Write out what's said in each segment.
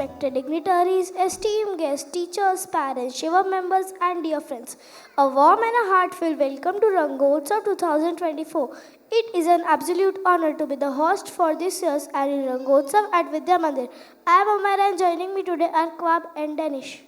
respected dignitaries, esteemed guests, teachers, parents, Shiva members, and dear friends. A warm and a heartfelt welcome to Rangotsav 2024. It is an absolute honor to be the host for this year's annual Rangotsav at Vidya Mandir. I am Amara and joining me today are Kwab and Danish.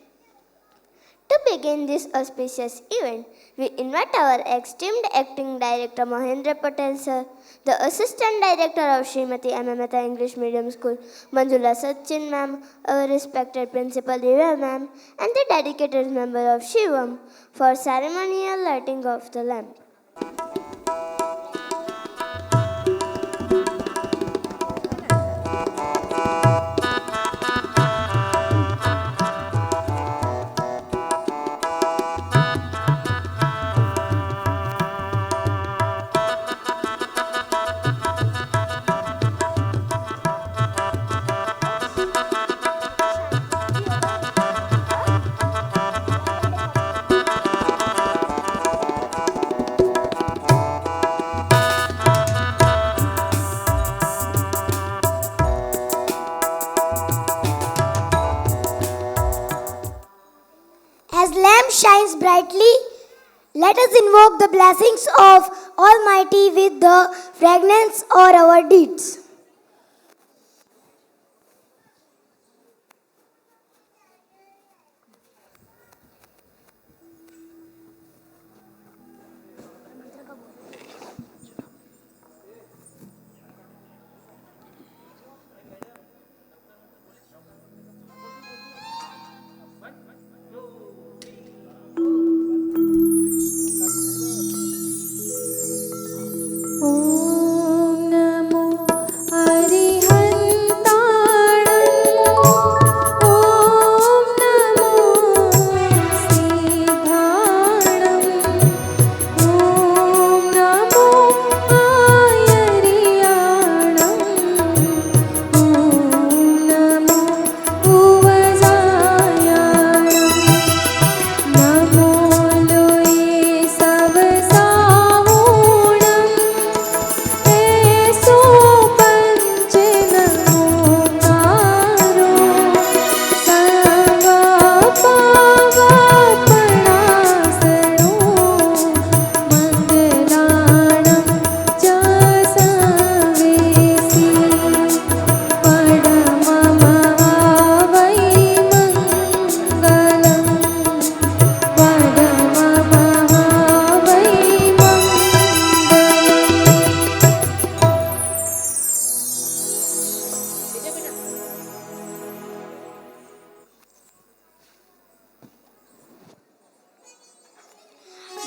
To begin this auspicious event, we invite our esteemed acting director Mahendra Patel sir, the assistant director of Srimati M. Mehta English Medium School, Manjula Sachin ma'am, our respected principal Divya ma'am, and the dedicated member of Shivam for ceremonial lighting of the lamp. As lamp shines brightly, let us invoke the blessings of Almighty with the fragrance of our deeds.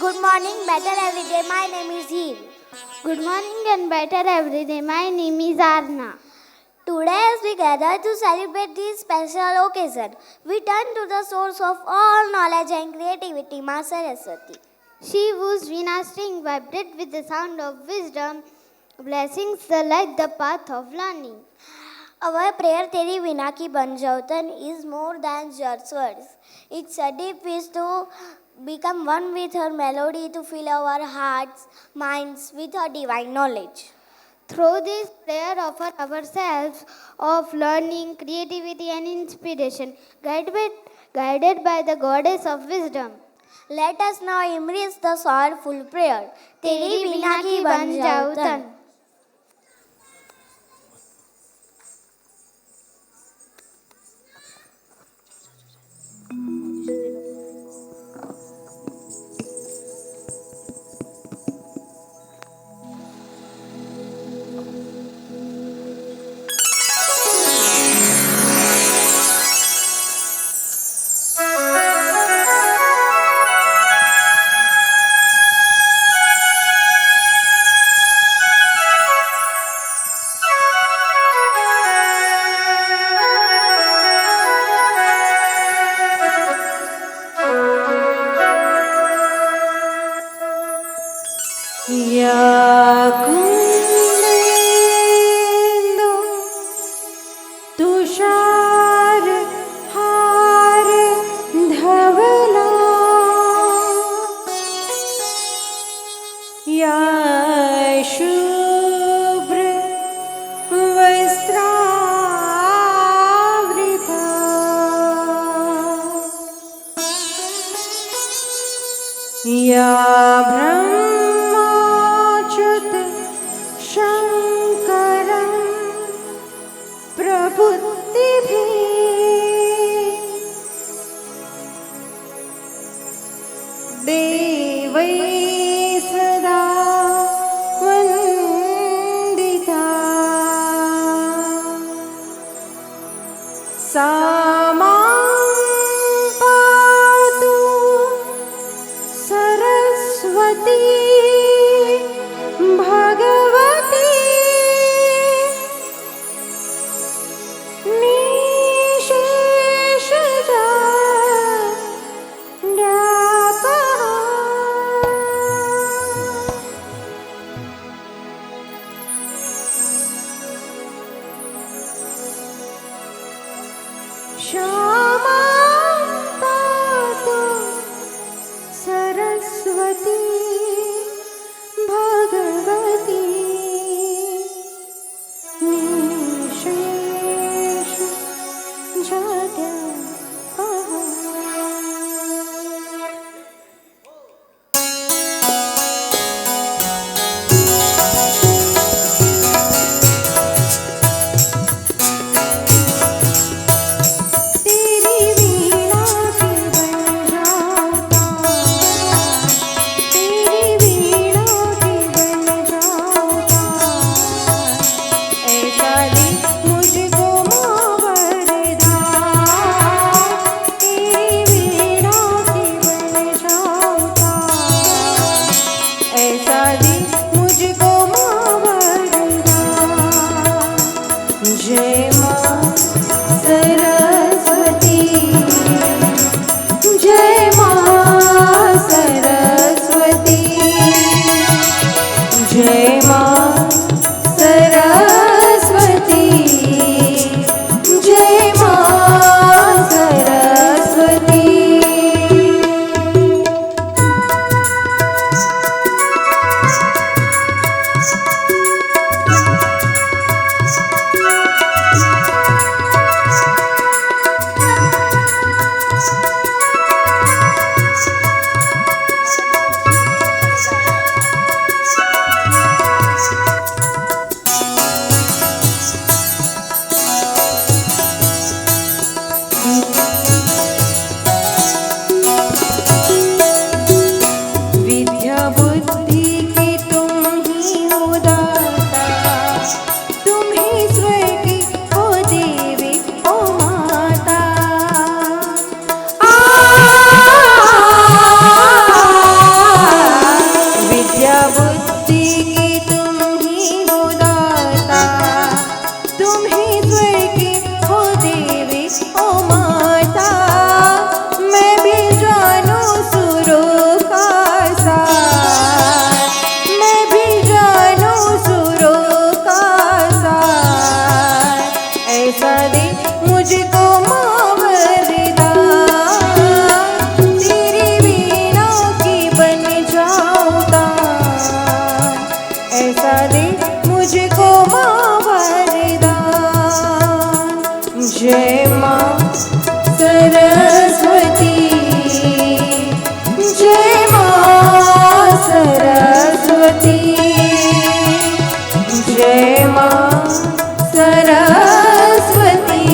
Good morning, better every day. My name is Heer. Good morning and better every day. My name is Arna. Today, as we gather to celebrate this special occasion, we turn to the source of all knowledge and creativity, Ma Saraswati. She whose Veena string vibrate with the sound of wisdom, blessings the light the path of learning. Our prayer, Teri Veena Ki Banjautan, is more than just words. It's a deep wish to become one with her melody, to fill our hearts, minds with her divine knowledge. Through this prayer, offer ourselves of learning, creativity, and inspiration, guided by the goddess of wisdom. Let us now embrace the soulful prayer. Teri Veena Ki Banjautan. शुभ्र वस्त्रावृता सा मां पातु सरस्वती भगवती श्यामा पातु सरस्वती भगवती निशेष जगत्पहा। जय मां सरस्वती, जय मां सरस्वती, जय मां सरस्वती, जय मां सरस्वती। विद्या बुद्धि की तुम ही हो दाता, तुम ही स्वर्ग की हो देवी हो माता। विद्या बुद्धि की तुम ही हो दाता, तुम ही स्वर्ग की हो देवी हो माता। मैं भी जानूं सुरों का सार, मैं भी जानूं सुरों का सार। ऐसा दे मुझको मां वरदान, तेरी वीणा की बन जाऊं तान। ऐसा दे मुझको मां वरदान। जय मां सरस्वती, जय मां सरस्वती, जय मां Saraswati,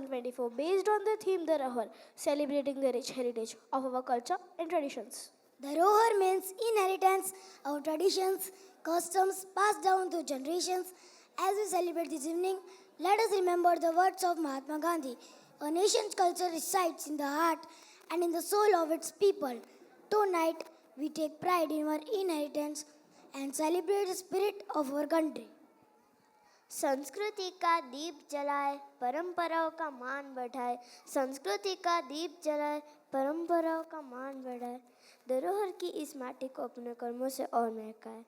2024 based on the theme Dharohar, celebrating the rich heritage of our culture and traditions. Dharohar means inheritance of traditions, customs passed down through generations. As we celebrate this evening, let us remember the words of Mahatma Gandhi. A nation's culture resides in the heart and in the soul of its people. Tonight, we take pride in our inheritance and celebrate the spirit of our country. संस्कृति का दीप जलाए, परंपराओं का मान बढ़ाए. संस्कृति का दीप जलाए, परंपराओं का मान बढ़ाए. धरोहर की इस माटी को अपने कर्मों से और महकाए.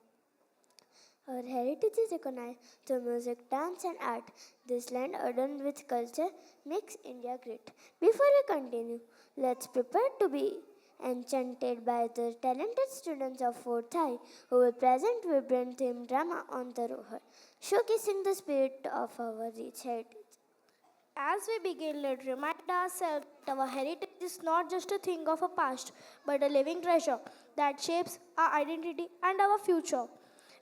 Our heritage is recognized through music, dance and art. This land adorned with culture makes India great. Before we continue, let's prepare to be enchanted by the talented students of 4th High who will present vibrant theme drama on Dharohar, showcasing the spirit of our rich heritage. As we begin, let's remind ourselves that our heritage is not just a thing of a past, but a living treasure that shapes our identity and our future.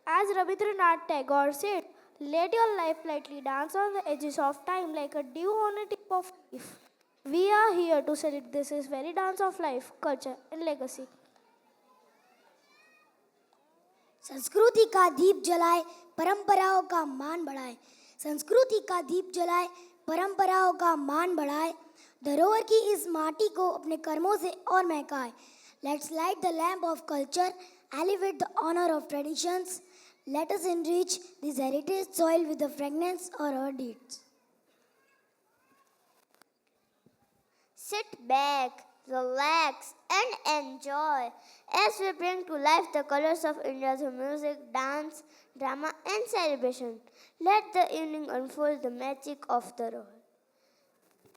As Rabindranath Tagore said, let your life lightly dance on the edges of time like a dew on a tip of leaf. We are here to celebrate this very dance of life, culture and legacy. संस्कृति का दीप जलाए, परंपराओं का मान बढ़ाए. संस्कृति का दीप जलाए, परंपराओं का मान बढ़ाए. धरोहर की इस माटी को अपने कर्मों से और महकाए. Let's light the lamp of culture, elevate the honor of traditions. Let us enrich this heritage soil with the fragrance of our deeds. Sit back, relax, and enjoy as we bring to life the colors of India through music, dance, drama, and celebration. Let the evening unfold the magic of Dharohar.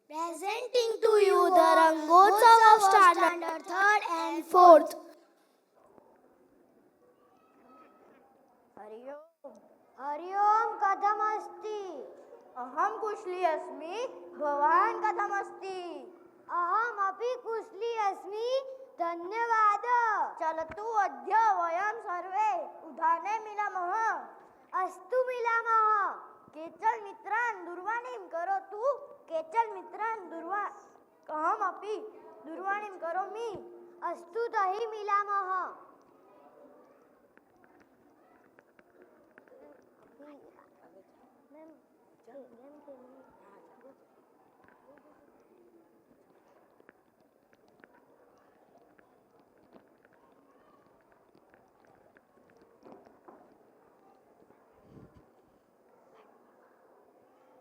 Presenting to you the Rangotsav of Standard 3rd and 4th. Hariom कथमस्ति. अहम कुशली अस्मि. भवान् कथमस्ति? अहमपि कुशली अस्मि. धन्यवाद. चलतु अद्य वयं सर्वे उद्याने मिलामः. अस्तु मिलामः. केचन मित्रान् दूरवाणीं करोतु. केचन मित्रान् अहमपि दूरवाणीं करोमि. अस्तु तर्हि मिलामः.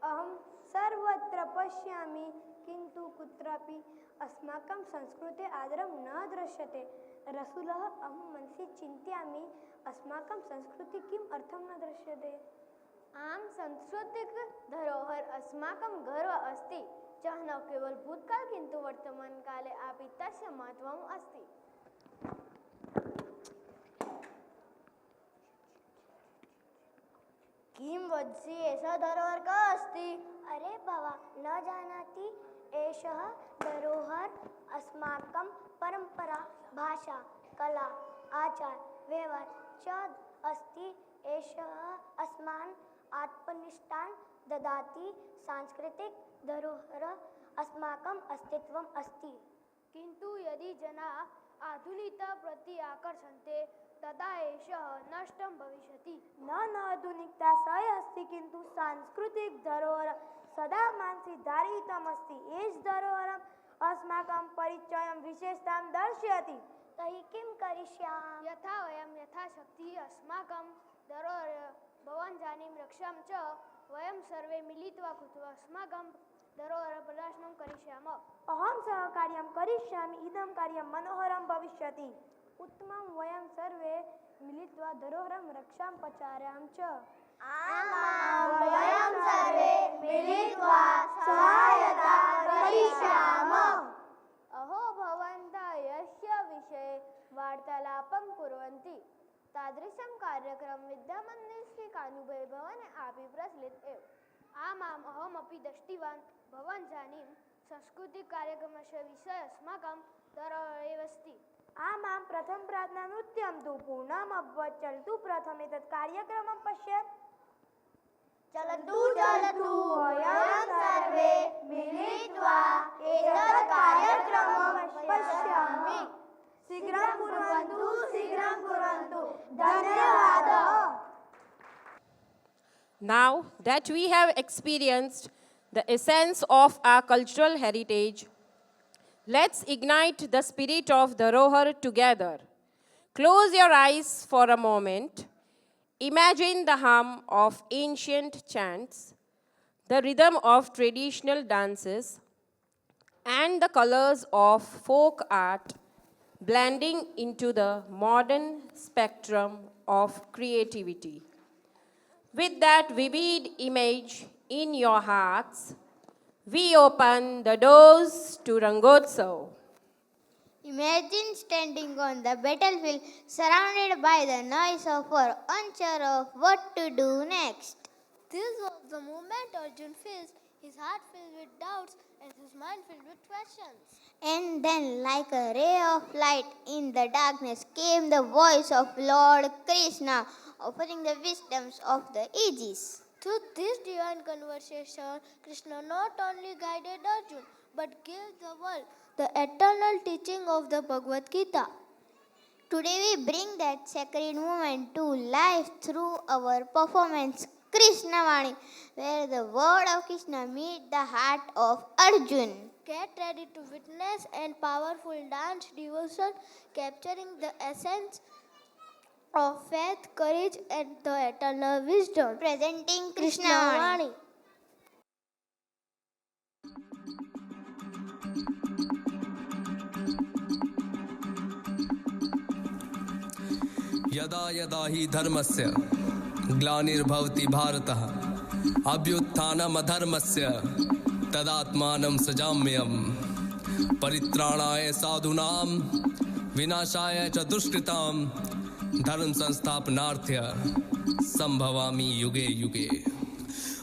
अहं सर्वत्र पश्यामि किन्तु कुत्रापि अस्माकं संस्कृतेः आदरं न दृश्यते. रसूलः अहं मनसि चिन्तयामि अस्माकं संस्कृतिः किम् अर्थं न दृश्यते. आम सांस्कृतिक धरोहर अस्माकं गर्व अस्ति च न केवल भूतकाल किन्तु वर्तमान काले अपि तस्य महत्त्वम् अस्ति. किं वदसि एषः धरोहर कः अस्ति? अरे बाबा, न जानाति एषः धरोहर अस्माकं परंपरा, भाषा, कला, आचार, व्यवहार च अस्ति. एषः अस्मान् आत्मनिष्ठान् ददाति. सांस्कृतिक धरोहर अस्माकं अस्तित्वम् अस्ति. किन्तु यदि जनाः आधुनिकता प्रति आकर्षन्ते तदा एषः नष्टं भविष्यति. न आधुनिकता सह अस्ति किन्तु सांस्कृतिक धरोहर सदा मनसि धारितमस्ति. एष धरोहरम् अस्माकं परिचयं विशेषतां दर्शयति. तर्हि किं करिष्यामः? यथा वयं यथाशक्तिः अस्माकं धरोहर भवनजानीं रक्षां च वयं सर्वे मिलित्वा कृत्वा अस्माकं धरोहर प्रदर्शनं करिष्यामः. अहं सहकार्यं करिष्यामि. इदं कार्यं मनोहरं भविष्यति. उत्तमं वयं सर्वे मिलित्वा धरोहरं रक्षां पचार्यां च. वयं सर्वे मिलित्वा सहायता करिष्यामः. अहो भवन्तः यस्य विषये वार्तालापं कुर्वन्ति तादृशं कार्यक्रमं विद्यामन्दिरस्य कानुबे भवने अपि प्रचलित एव. आमाम् अहमपि दृष्टवान्. भवान् जानीं सांस्कृतिककार्यक्रमस्य विषयः अस्माकं धरोहर एव अस्ति. आमां प्रथम प्रार्थना नृत्यं तु पूर्णम् अभवत्. चलतु प्रथमे तत् कार्यक्रमं पश्येत्. चलतु चलतु वयं सर्वे मिलित्वा एतत् कार्यक्रमं पश्यामि। शीघ्रं कुर्वन्तु। धन्यवादः। Now that we have experienced the essence of our cultural heritage, let's ignite the spirit of Dharohar together. Close your eyes for a moment. Imagine the hum of ancient chants, the rhythm of traditional dances, and the colors of folk art blending into the modern spectrum of creativity. With that vivid image in your hearts, we open the doors to Rangotsav. Imagine standing on the battlefield surrounded by the noise of war, unsure of what to do next. This was the moment Arjun faced, his heart filled with doubts and his mind filled with questions. And then, like a ray of light in the darkness, came the voice of Lord Krishna, offering the wisdoms of the ages. Through this divine conversation, Krishna not only guided Arjun, but gave the world the eternal teaching of the Bhagavad Gita. Today we bring that sacred moment to life through our performance Krishna Vani, where the word of Krishna meets the heart of Arjun. Get ready to witness a powerful dance devotion capturing the essence of faith, courage, and the eternal wisdom. Presenting Krishna Krishna Vani. Vani. यदा यदा हि धर्मस्य ग्लानिर्भवति भारतः अभ्युत्थानमधर्मस्य तदात्मानं सृजाम्यहम् परित्राणाय साधूनां विनाशाय च दुष्कृतां धर्म संस्थापनार्थ्य संभवामि युगे युगे।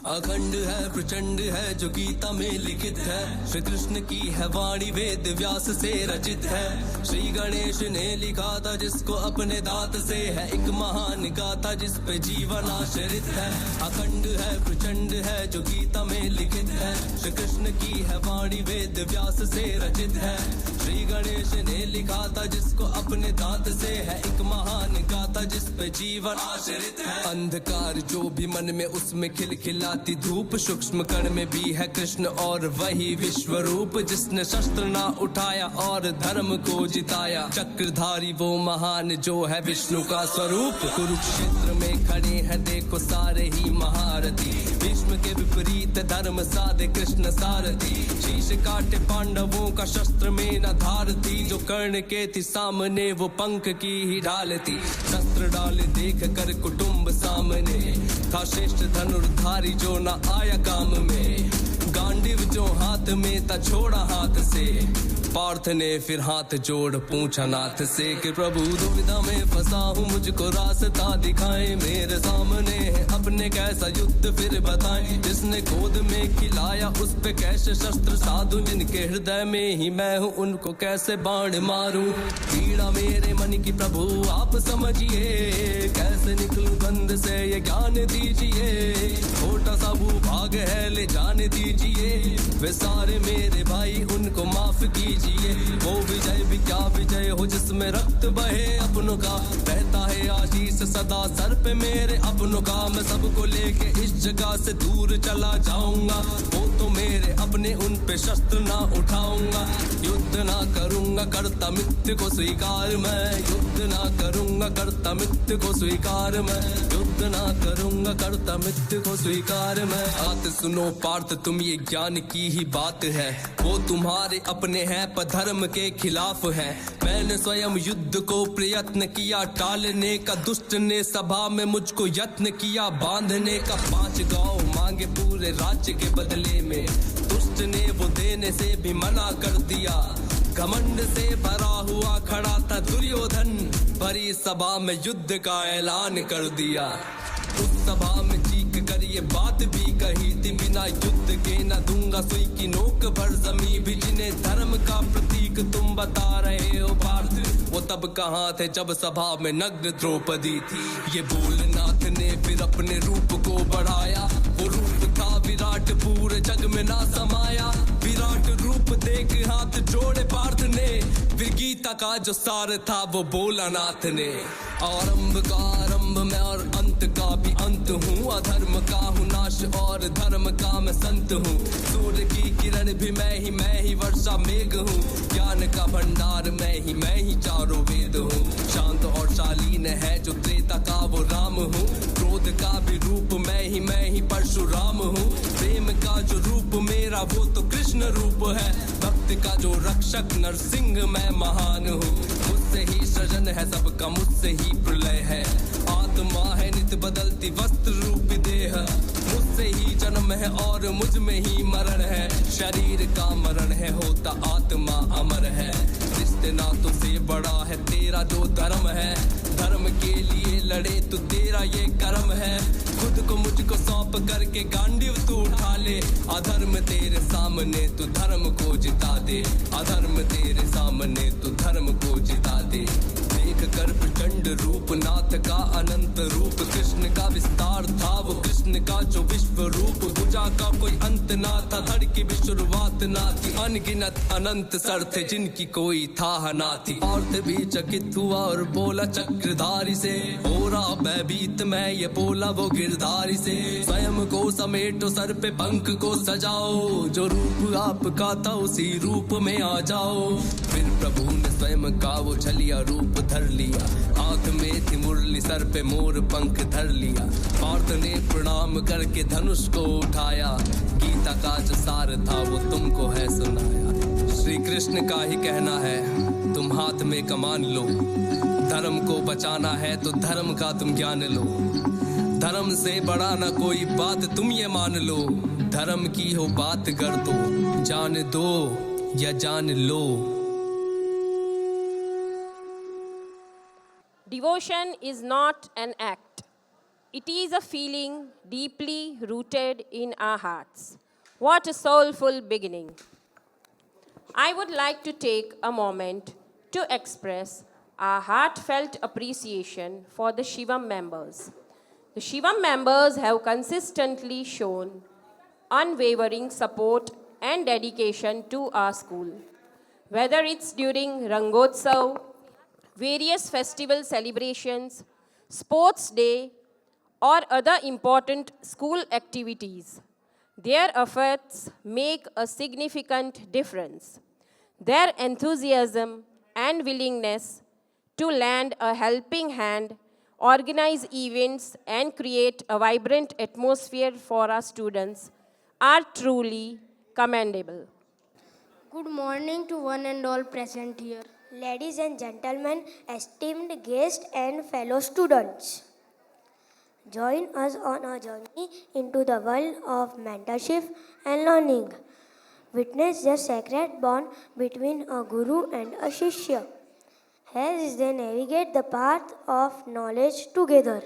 अखंड है प्रचंड है जो गीता में लिखित है, श्री कृष्ण की है वाणी वेद व्यास से रचित है। श्री गणेश ने लिखा था जिसको अपने दांत से है एक महान गाथा जिस पे जीवन आश्रित है। अखंड है प्रचंड है जो गीता में लिखित है, श्री कृष्ण की है वाणी वेद व्यास से रचित है। श्री गणेश ने लिखा था जिसको अपने दांत से है एक महान गाथा जिस पे जीवन आश्रित है। अंधकार जो भी मन में उसमें खिलखिलाती धूप, सूक्ष्म कण में भी है कृष्ण और वही विश्व रूप जिसने शस्त्र ना उठाया और धर्म को जिताया। चक्रधारी वो महान जो है विष्णु का स्वरूप। कुरुक्षेत्र में खड़े हैं देखो सारे ही महारथी, भीष्म के विपरीत धर्म साधे कृष्ण सारथी। शीश काटे पांडवों का शस्त्र में न धार थी, जो कर्ण के थी सामने वो पंख की ही ढाल थी। शस्त्र डाल देख कर कुटुंब सामने था श्रेष्ठ धनुर्धारी जो न आया काम में। गांडीव जो हाथ में था छोड़ा हाथ से, पार्थ ने फिर हाथ जोड़ पूछा नाथ से कि प्रभु दुविधा में फंसा हूँ मुझको रास्ता दिखाए। मेरे सामने है अपने कैसा युद्ध फिर बताएं, जिसने गोद में खिलाया उस पे कैसे शस्त्र साधु, जिनके हृदय में ही मैं हूँ उनको कैसे बाण मारूं। पीड़ा मेरे मन की प्रभु आप समझिए, कैसे निकलूं बंद से ये ज्ञान दीजिए। छोटा सा भूभाग है ले जाने दीजिए, वे सारे मेरे भाई उनको माफ कीजिए। वो विजय भी क्या विजय हो जिसमें रक्त बहे अपनों का, रहता है आशीष सदा सर पे मेरे अपनों का। मैं सबको लेके इस जगह से दूर चला जाऊंगा, वो तो मेरे अपने उन पे शस्त्र ना उठाऊंगा। युद्ध ना करूंगा करता मिथ्य को स्वीकार मैं, युद्ध ना करूंगा करता मिथ्य को स्वीकार मैं, युद्ध ना करूंगा करता मिथ्य को स्वीकार मैं। बात सुनो पार्थ तुम ये ज्ञान की ही बात है, वो तुम्हारे अपने हैं पर धर्म के खिलाफ है। मैंने स्वयं युद्ध को प्रयत्न किया टालने का, दुष्ट ने सभा में मुझको यत्न किया बांधने का। 5 गांव मांगे पूरे राज्य के बदले में, दुष्ट ने वो देने से भी मना कर दिया। घमंड से भरा हुआ खड़ा था दुर्योधन, भरी सभा में युद्ध का ऐलान कर दिया। उस सभा में चीख कर ये बात भी कही थी, बिना युद्ध के न दूंगा सुई की नोक भर जमी भी। जिन्हें धर्म का प्रतीक तुम बता रहे हो भारत, वो तब कहाँ थे जब सभा में नग्न द्रौपदी थी। ये भोलेनाथ ने फिर अपने रूप को बढ़ाया, वो रूप था विराट पूरे जग में ना समाया। विराट रूप देख हाथ जोड़े पार्थ ने, फिर गीता का जो सार था वो भोलानाथ ने। आरंभ का आरंभ मैं और अंत का भी अंत हूँ, अधर्म का हूँ नाश और धर्म का मैं संत हूँ। सूर्य की किरण भी मैं ही वर्षा मेघ हूँ, ज्ञान का भंडार मैं ही चारों वेद हूँ। शांत और शालीन है जो त्रेता का वो राम हूँ, क्रोध का भी रूप मैं ही परशुराम हूँ। प्रेम का जो रूप मेरा वो तो कृष्ण रूप है, भक्त का जो रक्षक नरसिंह मैं महान हूँ। मुझसे ही सृजन है सबका, मुझसे ही प्रलय है। आत्मा है नित्य बदलती वस्त्र रूप देह, मुझसे ही जन्म है और मुझ में ही मरण है। शरीर का मरण है होता आत्मा अमर है। रिश्ते नातों से बड़ा है तेरा जो धर्म है, धर्म के लिए लड़े तो तेरा ये कर्म है। खुद को मुझको सौंप करके गांडीव तू उठा ले, अधर्म तेरे सामने तू धर्म को जिता दे। अधर्म तेरे सामने तू धर्म को जिता दे। देख कर प्रचंड रूप नाथ का अनंत रूप, कृष्ण का विस्तार था वो कृष्ण का जो विश्व रूप। भुजा का कोई अंत ना था, धड़ की भी शुरुआत ना थी। अनगिनत अनंत सर थे जिनकी कोई था ना थी। पार्थ भी चकित हुआ और बोला चक्रधारी से, हो रहा भयभीत मैं ये बोला वो गिरधारी से। स्वयं को समेटो सर पे पंख को सजाओ, जो रूप आपका था उसी रूप में आ जाओ। फिर प्रभु ने स्वयं का वो छलिया रूप धर लिया, हाथ में थी मुरली सर पे मोर पंख धर लिया। पार्थ ने प्रणाम करके धनुष को उठाया, गीता का जो सार था वो तुमको है सुनाया। श्री कृष्ण का ही कहना है तुम हाथ में कमान लो, धर्म को बचाना है तो धर्म का तुम ज्ञान लो। धर्म से बड़ा ना कोई बात तुम ये मान लो, धर्म की हो बात कर दो, जान दो या जान लो। Devotion is not an act. It is a feeling deeply rooted in our hearts. What a soulful beginning. I would like to take a moment to express our heartfelt appreciation for the Shivam members. The Shivam members have consistently shown unwavering support and dedication to our school. Whether it's during Rangotsav, various festival celebrations, sports day, or other important school activities, their efforts make a significant difference. Their enthusiasm and willingness to lend a helping hand, organize events, and create a vibrant atmosphere for our students are truly commendable. Good morning to one and all present here. Ladies and gentlemen, esteemed guests and fellow students, join us on a journey into the world of mentorship and learning. Witness the sacred bond between a guru and a shishya as they navigate the path of knowledge together.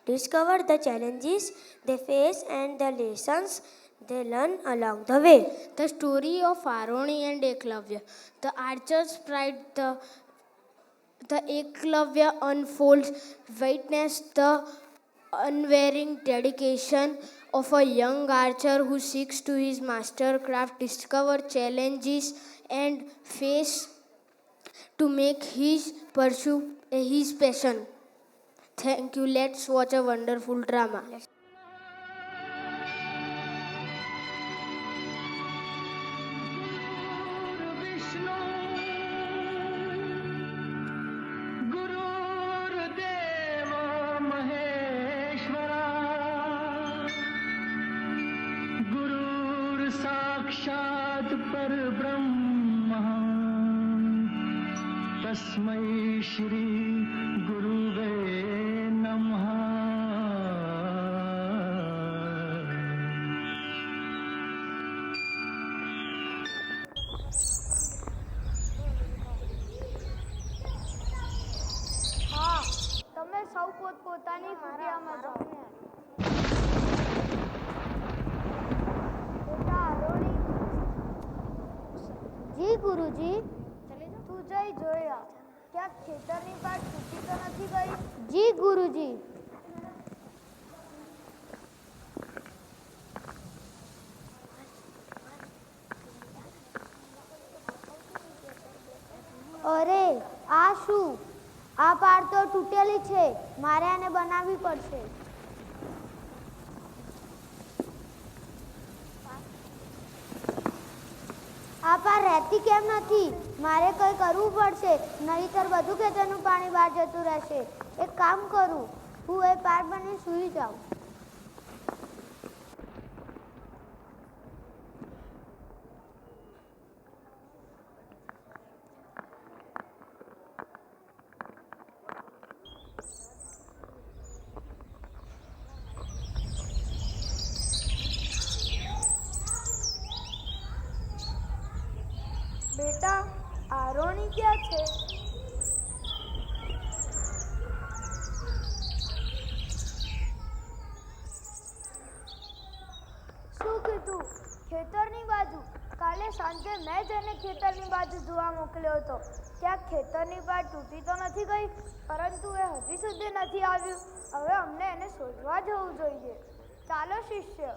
Discover the challenges they face and the lessons they learn along the way. The story of Aroni and Eklavya, the archer's pride, the Eklavya unfolds. Witness the unwavering dedication of a young archer who seeks to his mastercraft, discover challenges and face to make his pursuit his passion. Thank you. Let's watch a wonderful drama. तस्मै श्री गुरुवे नमः। હા, તમે સૌ પોતપોતાની કુટિયામાં જાઓ. જી ગુરુજી. તું જઈ જોયા ક્યાંક ખેતરની પાટ તૂટી તો નથી ગઈ? જી ગુરુજી. અરે આ શું? આ પાર તો તૂટેલી છે. મારે આને બનાવવી પડશે. આ પાર રહેતી કેમ નથી? મારે કંઈ કરવું પડશે, નહીંતર બધું ખેતરનું પાણી બહાર જતું રહેશે. એક કામ કરું, હું એ પાર બની સૂઈ જાઉં. બેટા આરોણી ક્યાં છે? શું કીધું? ખેતરની બાજુ? કાલે સાંજે મેં જ એને ખેતરની બાજુ જોવા મોકલ્યો હતો. ત્યાં ખેતરની પાટ તૂટી તો નથી ગઈ, પરંતુ એ હજી સુધી નથી આવ્યું. હવે અમને એને શોધવા જવું જોઈએ. ચાલો શિષ્ય.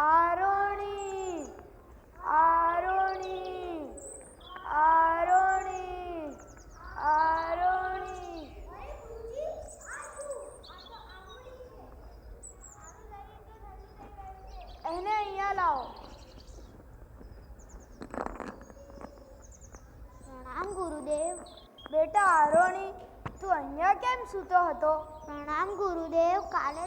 આરોણી, આરોણી, આરોણી, આરોણી. એને અહીંયા લાવો. પ્રણામ ગુરુદેવ. બેટા આરોણી, તું અહીંયા કેમ સૂતો હતો? પ્રણામ ગુરુદેવ. કાલે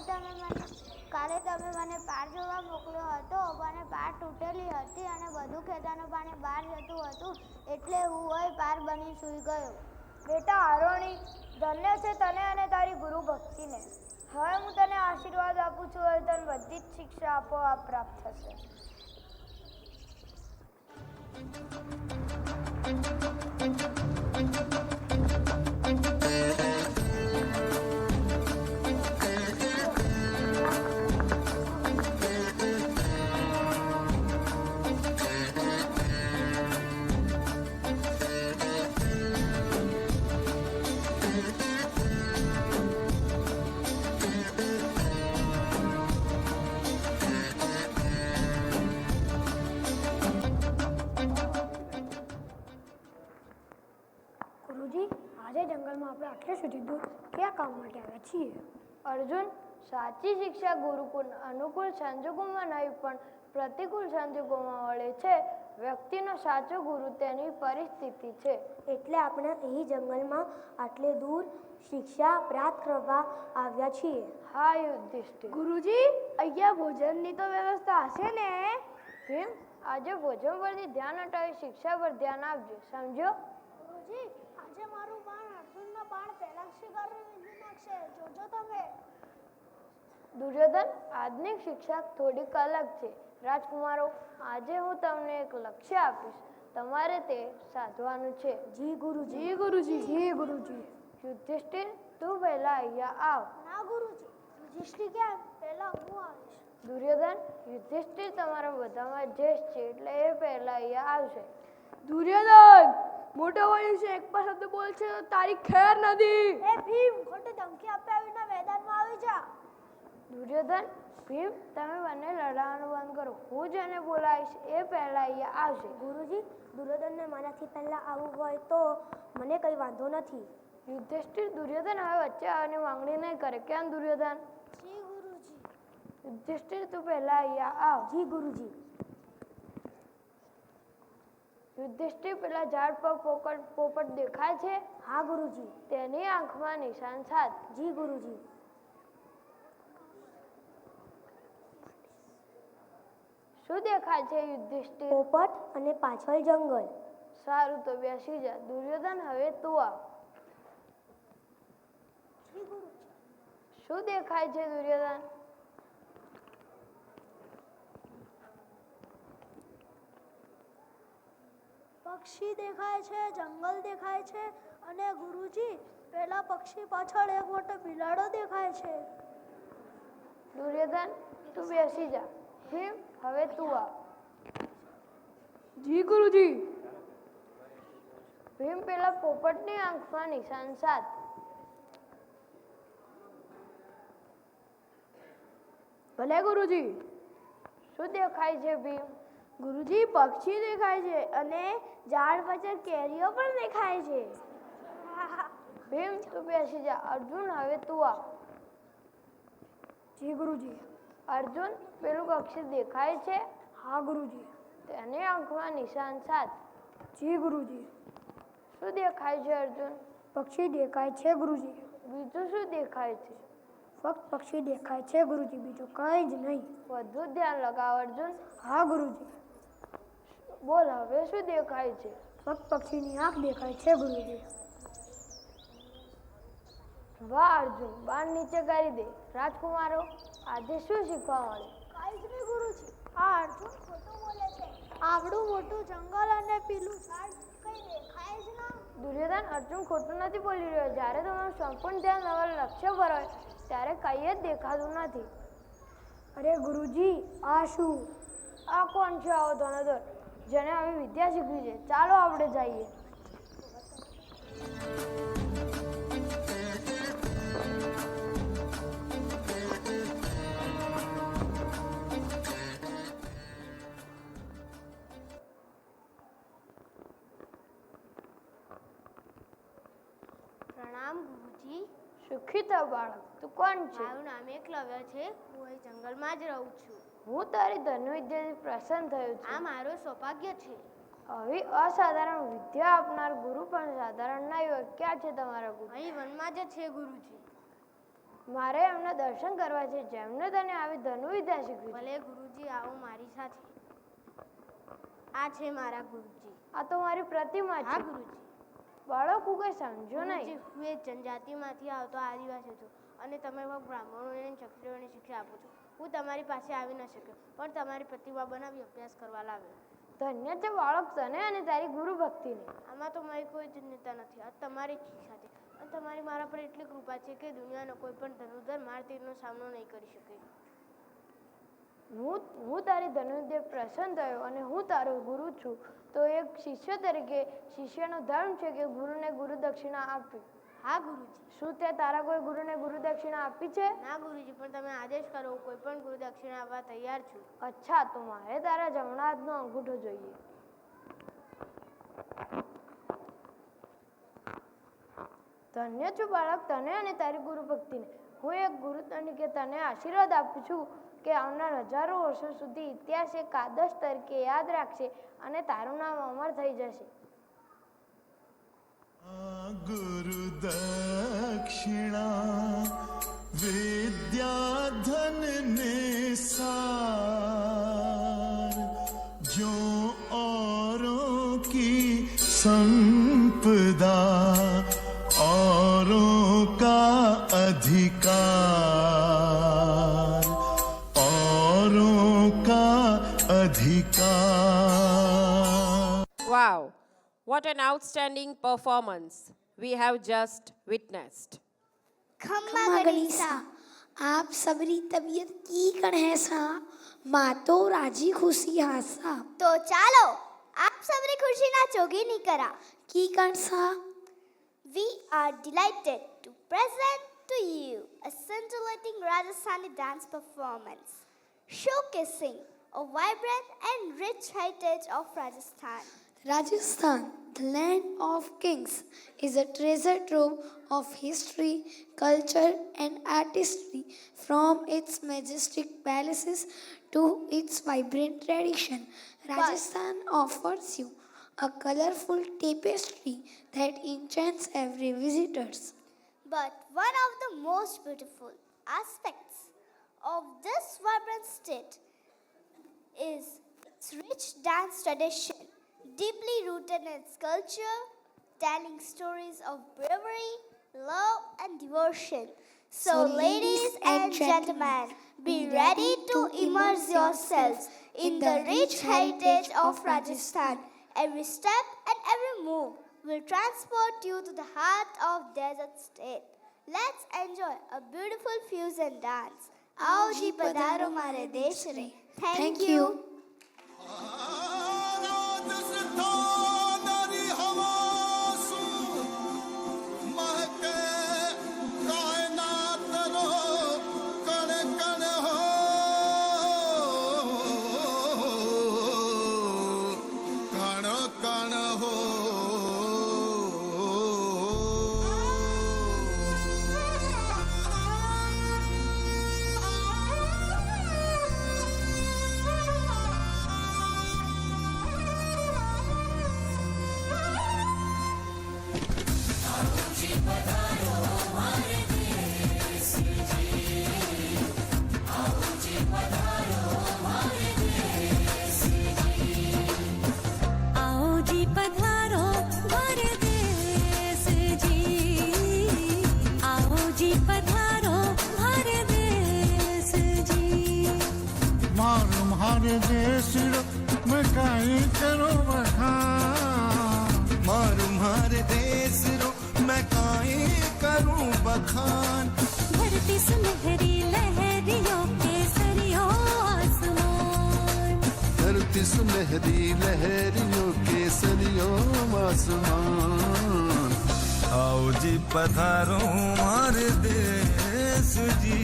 તમે મને પાર જોવા મોકલ્યો હતો, પણ પાર તૂટેલી હતી અને બધું ખેતરનું પાણી બહાર જતું હતું, એટલે હું એ પાર બની સૂઈ ગયો. બેટા આરોણી, ધન્ય છે તને અને તારી ગુરુ ભક્તિને. હવે હું તને આશીર્વાદ આપું છું, હવે તને બધી જ શિક્ષા આપોઆપ પ્રાપ્ત થશે. ગુરુજી, આજે જંગલમાં આપણે આટલે સુધી દૂર કયા કામ માટે આવ્યા છીએ? અર્જુન, સાચી શિક્ષા ગુરુકુળ અનુકૂળ સંજોગોમાં નહીં પણ પ્રતિકૂળ સંજોગોમાં મળે છે. વ્યક્તિનો સાચો ગુરુ તેની પરિસ્થિતિ છે. એટલે આપણે અહીં જંગલમાં આટલે દૂર શિક્ષા પ્રાપ્ત કરવા આવ્યા છીએ. હા યુધિષ્ઠિર. ગુરુજી, અહીંયા ભોજનની તો વ્યવસ્થા હશે ને? ભીમ, આજે ભોજન પરથી ધ્યાન હટાવી શિક્ષા પર ધ્યાન આપજો, સમજો? ગુરુજી, આજે મારું બાણ અર્જુનના બાણ પહેલા શિકારને વીંધી નાખશે, જોજો તમે. દુર્યોધન, આજની શિક્ષા થોડીક અલગ છે. રાજકુમારો, આજે હું તમને એક લક્ષ્ય આપીશ, તમારે તે સાધવાનું છે. જી ગુરુજી. જી ગુરુજી. જી ગુરુજી. યુધિષ્ઠિર, તું પહેલા અહીંયા આવ. ના ગુરુજી, યુધિષ્ઠિર કેમ? પહેલા હું આવીશ. દુર્યોધન, યુધિષ્ઠિર તમારા બધામાં જ્યેષ્ઠ છે, એટલે એ પહેલા અહીંયા આવશે. દુર્યોધન, મોટા વયુ છે, એક પર શબ્દ બોલશે તો તારી ખેર નથી. એ ભીમ, ખોટી ધમકી આપ્યા વિના મેદાનમાં આવી જા. દુર્યોધન, ભીમ, તમે બંને લડાવાનું બંધ કરો. હું જેને બોલાવીશ એ પહેલા અહીંયા આવશે. ગુરુજી, દુર્યોધનને મારાથી પહેલા આવવું હોય તો મને કંઈ વાંધો નથી. યુધિષ્ઠિર, દુર્યોધન હવે વચ્ચે આવવાની માંગણી નહીં કરે. કેમ દુર્યોધન? જી ગુરુજી. યુધિષ્ઠિર, તું પહેલા અહીંયા આવ. જી ગુરુજી. યુધિષ્ઠિર, પેલા ઝાડ પર પોપટ દેખાય છે? હા ગુરુજી. તેની આંખમાં નિશાન સાધ. જી ગુરુજી. શું દેખાય છે યુધિષ્ઠિર? પોપટ અને પાછળ જંગલ. સારું, તો બેસી જા. દુર્યોધન, હવે તું આવ. જી ગુરુજી. શું દેખાય છે દુર્યોધન? પક્ષી દેખાય છે, જંગલ દેખાય છે અને ગુરુજી પેલા પક્ષી પાછળ એક મોટો બિલાડો દેખાય છે. દુર્યોધન, તું બેસી જા. ભીમ, હવે તું આ. જી ગુરુજી. ભીમ પેલા પોપટની આંખમાં નિશાન સાધ. ભલે ગુરુજી. શું દેખાય છે ભીમ? ગુરુજી પક્ષી દેખાય છે અને ઝાડ પર કેરીઓ પણ દેખાય છે. ભીમ તું બેસી જા. અર્જુન હવે તું આ. જી ગુરુજી. અર્જુન પેલું પક્ષી દેખાય છે? હા ગુરુજી. તેની આંખમાં નિશાન સાધ. જી ગુરુજી. શું દેખાય છે અર્જુન? પક્ષી દેખાય છે ગુરુજી. બીજું શું દેખાય છે? ફક્ત પક્ષી દેખાય છે ગુરુજી, બીજું કંઈ જ નહીં. વધુ ધ્યાન લગાવ અર્જુન. હા ગુરુજી. બોલ હવે શું દેખાય છે? ફક્ત પક્ષીની આંખ દેખાય છે ગુરુજી. વાહ અર્જુન, બાણ નીચે કરી દે. રાજકુમારો, આજે શું શીખવા મળે? કાંઈ જ નહીં ગુરુજી. આ અર્જુન ખોટું બોલે છે. આવડું મોટું જંગલ અને પેલું ઝાડ કંઈ દેખાય જ ના. દુર્યોધન, અર્જુન ખોટું નથી બોલી રહ્યો. જ્યારે તમારું સંપૂર્ણ ધ્યાન તમારું લક્ષ્ય પર હોય ત્યારે કંઈ જ દેખાતું નથી. અરે ગુરુજી, આ શું? આ કોણ છે આવો ધનોધર જેને આવી વિદ્યા શીખવી છે? ચાલો આપણે જઈએ. પ્રણામ ગુરુજી. સુખી થા બાળક. તું કોણ છે? મારું નામ એકલવ્ય છે. હું અહીં જંગલમાં જ રહું છું. હું તારી ધનુવિદ્યાથી પ્રસન્ન થયો આ છું. મારું સૌભાગ્ય છે. આવી અસાધારણ વિદ્યા આપનાર ગુરુ પણ સાધારણ નહીં હોય. ક્યાં છે તમારા ગુરુ? અહીં વનમાં જ છે ગુરુજી. મારે એમને દર્શન કરવા છે જેમને તને આવી ધનુવિદ્યા શીખવી છે. ભલે ગુરુજી, આવો મારી સાથે. આ છે મારા ગુરુજી. આ તો મારી પ્રતિમા હા છે. ગુરુજી. બાળક, હું કઈ સમજો ગુરુજી, નહીં. હું એક જનજાતિમાંથી આવતો આદિવાસી છું અને તમે બ્રાહ્મણોને અને ક્ષત્રિયોને શિક્ષા આપો છો. હું તમારી પાસે આવી ન શક્યો, પણ તમારી પ્રતિભા બનાવી અભ્યાસ કરવા લાવ્યો. ધન્ય છે બાળક તને અને તારી ગુરુ ભક્તિને. આમાં તો મારી કોઈ ધન્યતા નથી. આ તમારી જ શિક્ષા છે અને તમારી મારા પર એટલી કૃપા છે કે દુનિયાનો કોઈ પણ ધનુર્ધર માર તીરનો સામનો નહીં કરી શકે. હું તારી ધનુર્ધ્ય પ્રસન્ન થયો અને હું તારો ગુરુ છું, તો એક શિષ્ય તરીકે શિષ્યનો ધર્મ છે કે ગુરુને ગુરુ દક્ષિણા આપવી. હા ગુરુજી. શું તે તારા કોઈ ગુરુને ગુરુ દક્ષિણા આપી છે? ના ગુરુજી, પણ તમે આદેશ કરો, હું કોઈ પણ ગુરુ દક્ષિણા આપવા તૈયાર છું. અચ્છા, તો મારે તારા જમણા હાથનો અંગૂઠો જોઈએ. ધન્ય છું બાળક તને અને તારી ગુરુ ભક્તિને. હું એક ગુરુ તરીકે તને આશીર્વાદ આપું છું કે આવનાર હજારો વર્ષો સુધી ઇતિહાસ એક આદર્શ તરીકે યાદ રાખશે અને તારું નામ અમર થઈ જશે. गुरु दक्षिणा विद्याधन निसार जो औरों की संपदा औरों का अधिकार औरों का अधिकार. Wow, what an outstanding performance we have just witnessed. खम्मा गणिसा आप सबरी तबीयत की कण है सा मातो राजी खुशी हासा તો ચાલો આપ સબરી ખુશીના ચોગીની કરા. की कण सा We are delighted to present to you a scintillating Rajasthani dance performance showcasing a vibrant and rich heritage of Rajasthan. Rajasthan, the land of kings, is a treasure trove of history, culture, and artistry. From its majestic palaces to its vibrant tradition, Rajasthan offers you a colorful tapestry that enchants every visitors. But one of the most beautiful aspects of this vibrant state is its rich dance tradition, deeply rooted in its culture, telling stories of bravery, love, and devotion. So, ladies and gentlemen, be ready to immerse yourselves in the rich heritage of Rajasthan. Every step and every move will transport you to the heart of desert state. Let's enjoy a beautiful fusion dance आओ जी पधारो मारे देश रे। Thank you. मारे देश मैं काई करूं बखान, मारू मारे देश रो मैं काई करूं बखान। धरती सुनहरी लहरियों केसरियों आसमान, धरती सुनहरी लहरियों केसरियों आसमान। आओ जी पधारो मारे देश जी,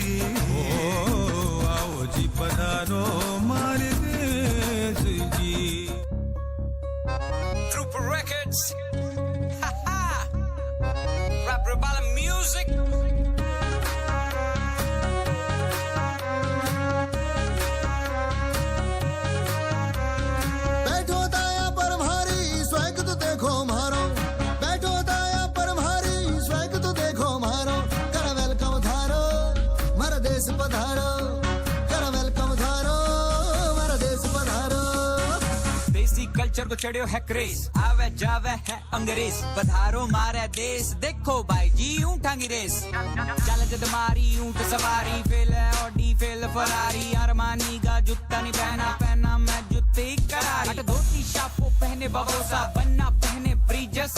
आओ जी पधारो मारे देश जी। Trooper Records, Rapper Bala Music. बैठो दाया पर भारी स्वैग तो देखो मारो, बैठो दाया पर भारी स्वैग तो देखो मारो। कर वेलकम धारो मारा देश पधारो, कर वेलकम धारो मारा देश पधारो। देसी कल्चर को चढ़ियो है क्रेज, आवे जावे है अंग्रेज। पधारो मारे देश देखो भाई जी ऊंटांगी रेस। चल जद मारी ऊंट सवारी, fail Audi fail Ferrari. Armani का जूता नहीं पहना, पहना मैं जुत्ती करारी। धोती शापो पहने बबोसा, बन्ना पहने ब्रिजस।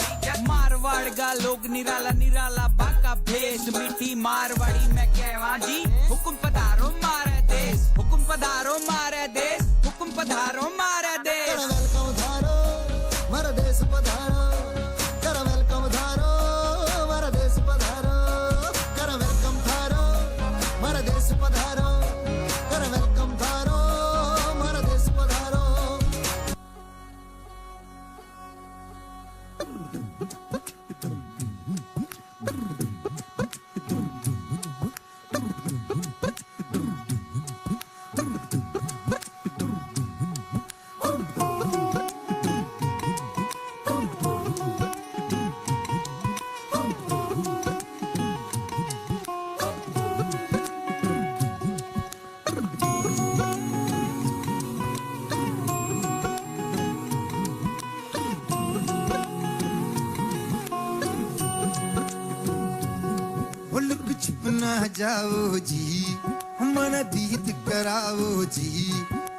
मारवाड़ का लोग निराला निराला बाका भेष। मीठी मारवाड़ी मैं कहवा जी, हुकुम पधारो मारे देश, हुकुम पधारो मारे देश, हुकुम पधारो मारे देश। कर वेलकम धारो मारा देश पधारो, कर वेलकम धारो मारा देश पधारो। कर वेलकम धारो मारा देश पधारो, कर वेलकम धारो मारा देश पधारो। लुक छिप ना जाओ जी, मन दीद कराओ जी।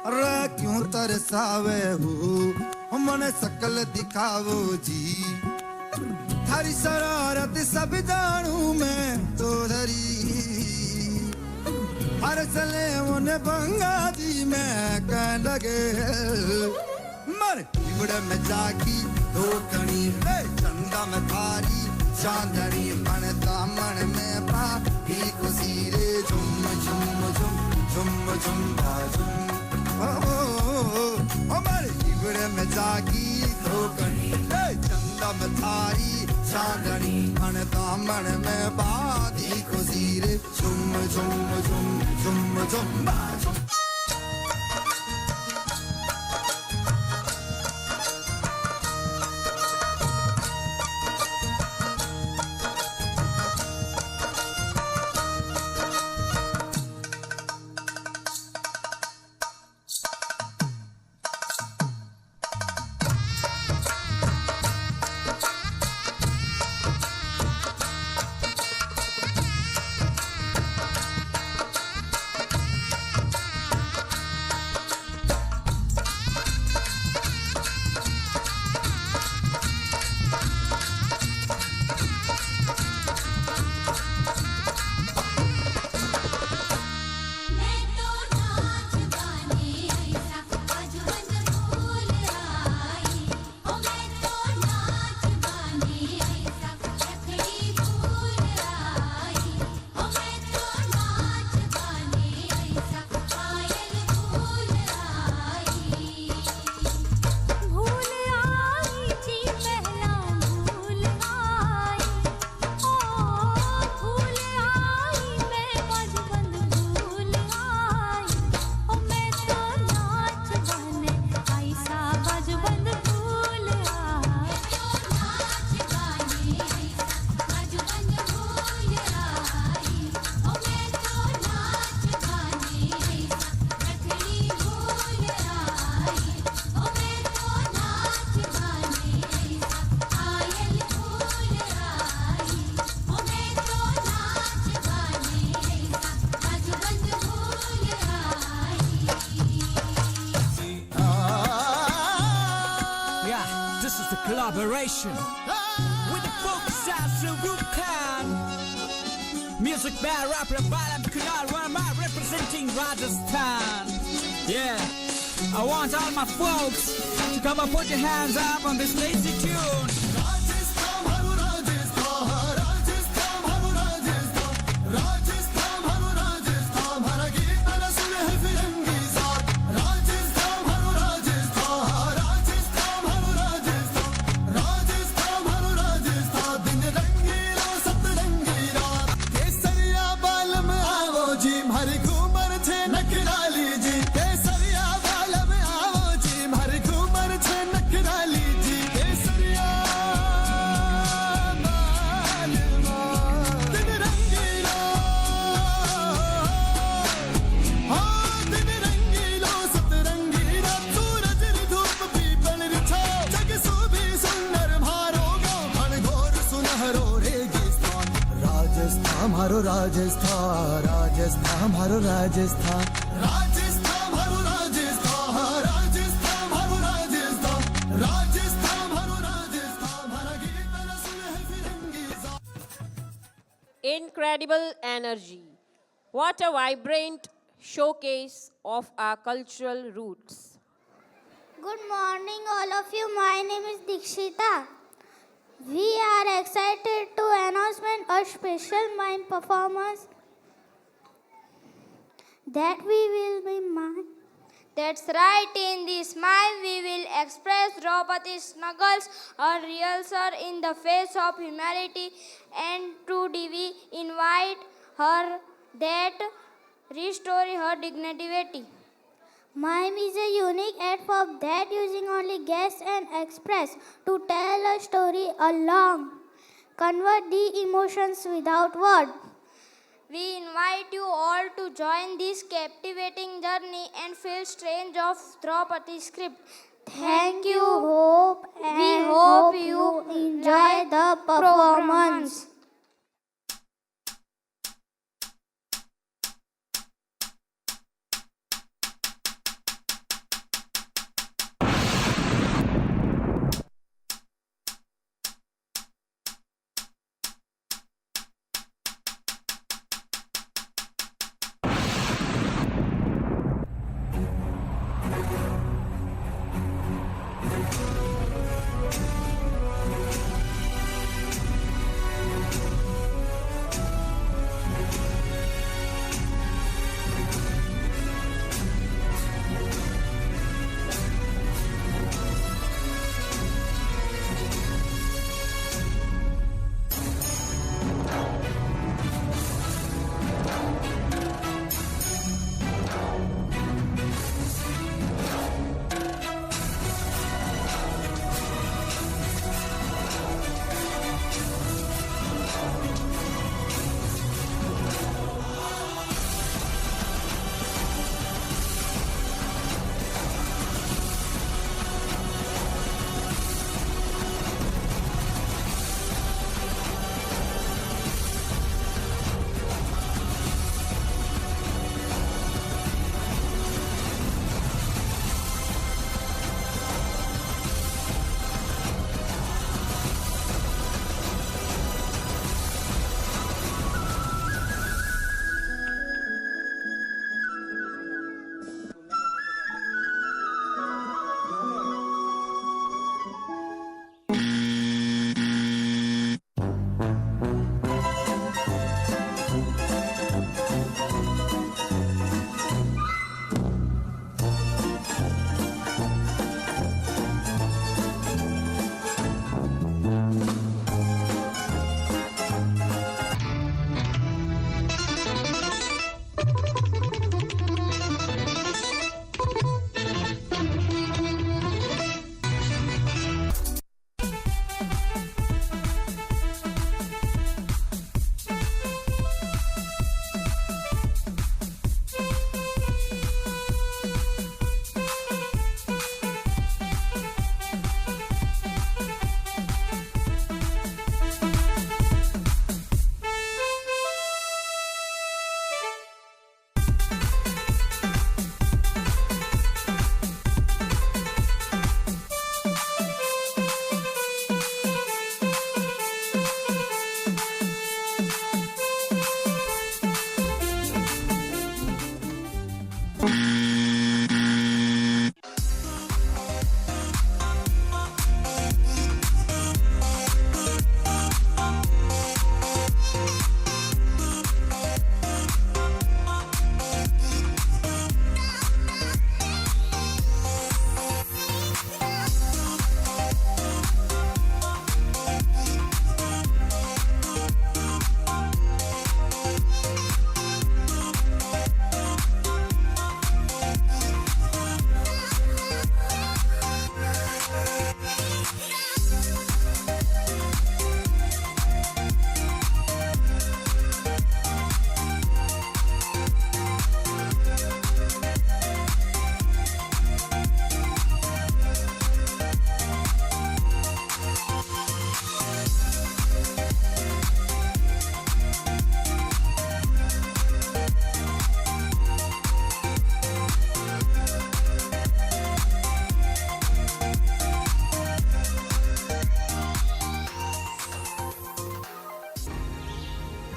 रा क्यों तरसावे हो मन सकल दिखाओ जी। थारी शरारत सब जानू मैं तो धरी, हर सले उन्हें बंगा जी मैं कह लगे। मर इबड़ में जागी दो कणी चंदा में थारी चांदनी। मन दामन में पा ही खुशी रे, झुम झुम झुम झुम झुम झुम। ओ मर इबड़ में जागी दो कणी चंदा में थारी चांदनी। मन दामन में बादी खुशी रे, झुम झुम झुम झुम झुम झुम। collaboration with the folk styles of Rukhan. Music by rapper Balam Kunal, where am I representing Rajasthan? Yeah, I want all my folks to come and put your hands up on this lazy tune. हमारो राजस्थान राजस्थान हमारो राजस्थान राजस्थान हमारो राजस्थान राजस्थान हमारो राजस्थान राजस्थान हमारो राजस्थान हमारा गीत न सुने है फिरंगी Incredible energy. What a vibrant showcase of our cultural roots. Good morning, all of you. My name is Dikshita. We are excited to announce a special mime performance that we will be mime. That's right, in this mime we will express Draupadi snuggles, a rehearsal in the face of humility, and to Devi invite her that restore her dignity. Mime is a unique art form that using only guess and express to tell a story along, convert the emotions without word. We invite you all to join this captivating journey and feel strange of Draupadi script. Thank you. We hope you enjoy the performance.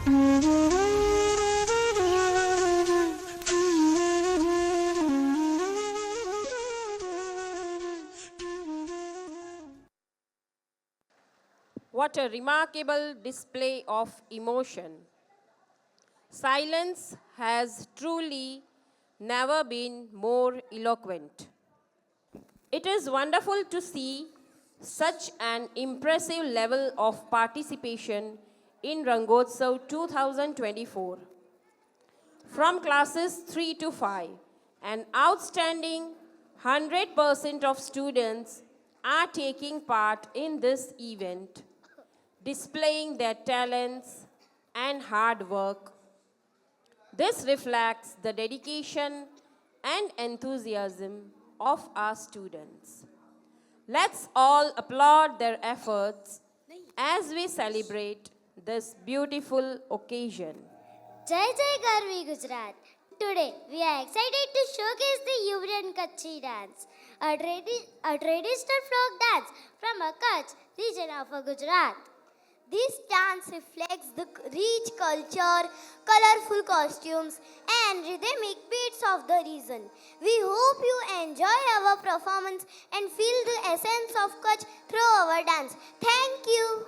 What a remarkable display of emotion. Silence has truly never been more eloquent. It is wonderful to see such an impressive level of participation in Rangotsav 2024. From classes 3 to 5, an outstanding 100% of students are taking part in this event, displaying their talents and hard work. This reflects the dedication and enthusiasm of our students. Let's all applaud their efforts as we celebrate this beautiful occasion. Jai Jai Garvi Gujarat. Today we are excited to showcase the Yubrian Kutchi dance, a traditional folk dance from a Kutch region of Gujarat. This dance reflects the rich culture, colorful costumes, and rhythmic beats of the region. We hope you enjoy our performance and feel the essence of Kutch through our dance. Thank you.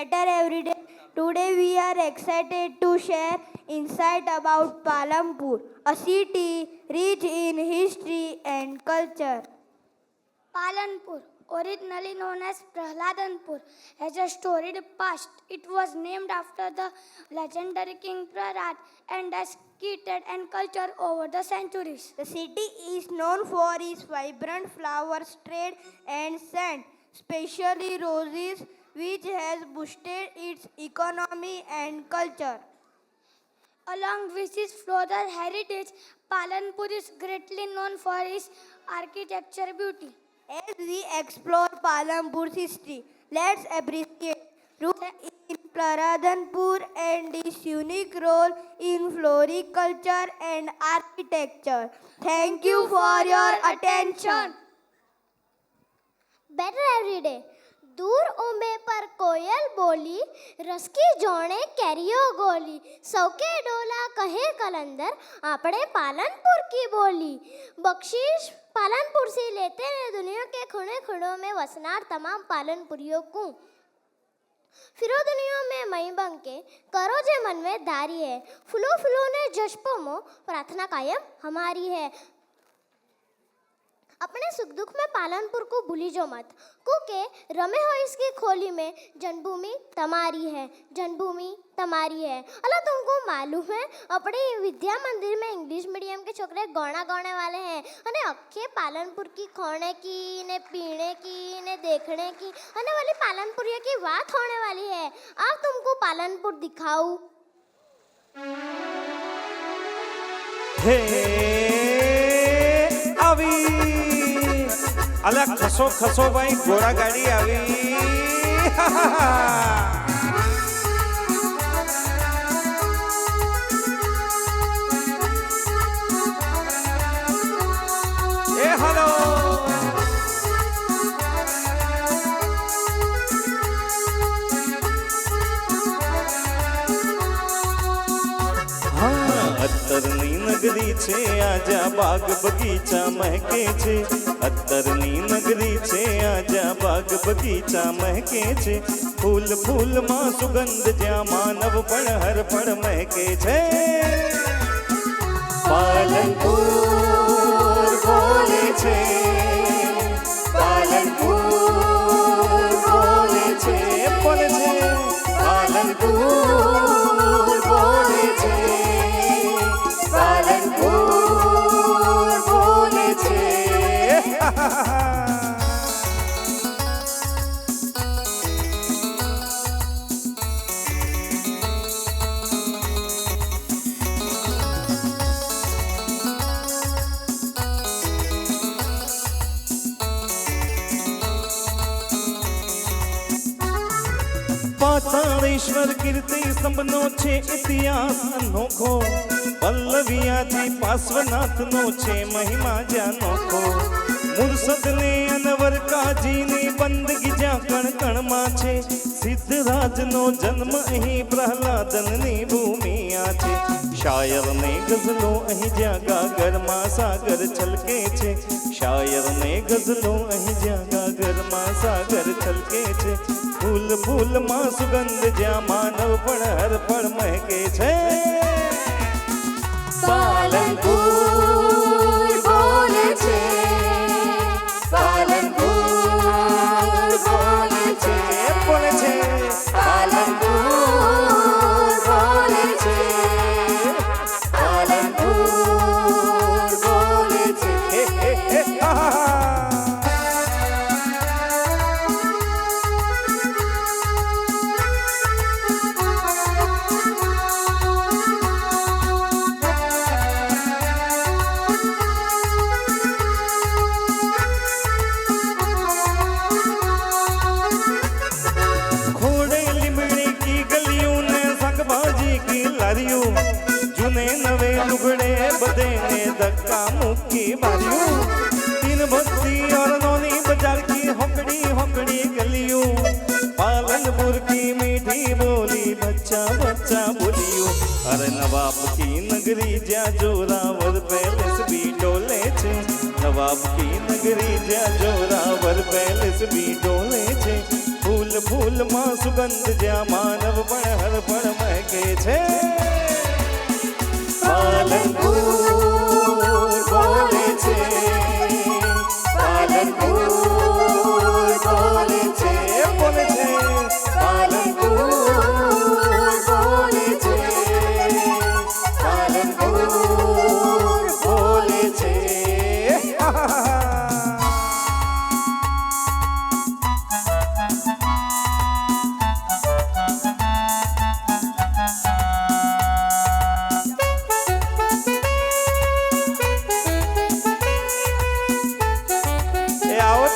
better every day. Today we are excited to share insight about Palampur, a city rich in history and culture. Palanpur, originally known as Prahladanpur, has a storied past. It was named after the legendary King Prahlad and has created and culture over the centuries. The city is known for its vibrant flowers trade and scent, especially roses, which has boosted its economy and culture. Along with its floral heritage, Palanpur is greatly known for its architecture beauty. As we explore Palampur's history, let's appreciate roots in Praradhanpur and its unique role in floriculture and architecture. Thank you for your attention. Better every day. दूर उमे पर कोयल बोली, रस की जोड़े Cairo गोली, सौके डोला कहे कलंदर, आपने पालनपुर की बोली। बख्शीश पालनपुर से लेते हैं दुनिया के खुणे खुणों में वसनार तमाम पालनपुरियों को। फिरो दुनिया में मई बन के करो जे मन में दारी है, फुलो फुलो ने जश्पो मो प्रार्थना कायम हमारी है। अपने सुख दुख में पालनपुर को भूली जो मत, क्योंकि रमे हो इसकी खोली में जन्मभूमि तमारी है, जन्मभूमि तमारी है। अला तुमको मालूम है अपने विद्या मंदिर में इंग्लिश मीडियम के छोकरे गौना गौने वाले हैं अने अखे पालनपुर की खोने की ने पीने की ने देखने की अने वाली पालनपुरिया की बात होने वाली है। अब तुमको पालनपुर दिखाऊं। अलग खसो खसो भाई घोड़ा गाड़ी आवी। ए हेलो અત્તરની નગરી છે આજા બાગ બગીચા મહેકે છે અત્તરની નગરી છે આજા બાગ બગીચા મહેકે છે ફૂલ ફૂલમાં સુગંધ જ્યાં માનવ પણ હર પળ મહેકે છે પાલનપુર બોલે છે પાલનપુર બોલે છે પાલનપુર બોલે છે પાલનપુર બોલે છે પાતાળેશ્વર કીર્તિ સંબનો છે ઇતિહાસ અનોખો પલ્લવિયાથી પાર્શ્વનાથનો છે મહિમા જાનોખો મુરસદને અનવર કાજીની બંદગી જ્યાં કણ કણમાં છે સિદ્ધરાજનો જન્મ અહીં પ્રહલાદનની ભૂમિ આ છે શાયરને ગઝલો અહીં જ્યાં ગાગરમાં સાગર છલકે છે શાયરને ગઝલો અહીં જ્યાં ગાગરમાં સાગર છલકે છે ફૂલ ફૂલમાં સુગંધ જ્યાં માનવ પણ હર પળ મહેકે છે પાલનપુર બોલે છે પાલનપુર બોલે છે પાલનપુર બોલે છે પાલનપુર બોલે છે जूने नवे लुगड़े बदे ने धक्का मुक्की मारियों तीन भक्ति और नौनी बाजार की होकड़ी होकड़ी गलियों पालनपुर की मीठी बोली बच्चा बच्चा बोलियो अरे नवाब की नगरी ज्या जोरावर पैलेस भी डोले छे नवाब की नगरी ज्या जोरावर पैलेस भी डोले छे फूल ફૂલ ફૂલમાં સુગંધ જ્યાં માનવ પણ હર પળ મહેકે છે પાલનપુર બોલે છે પાલનપુર બોલે છે બોલે છે પાલનપુર બોલે છે પાલનપુર બોલે છે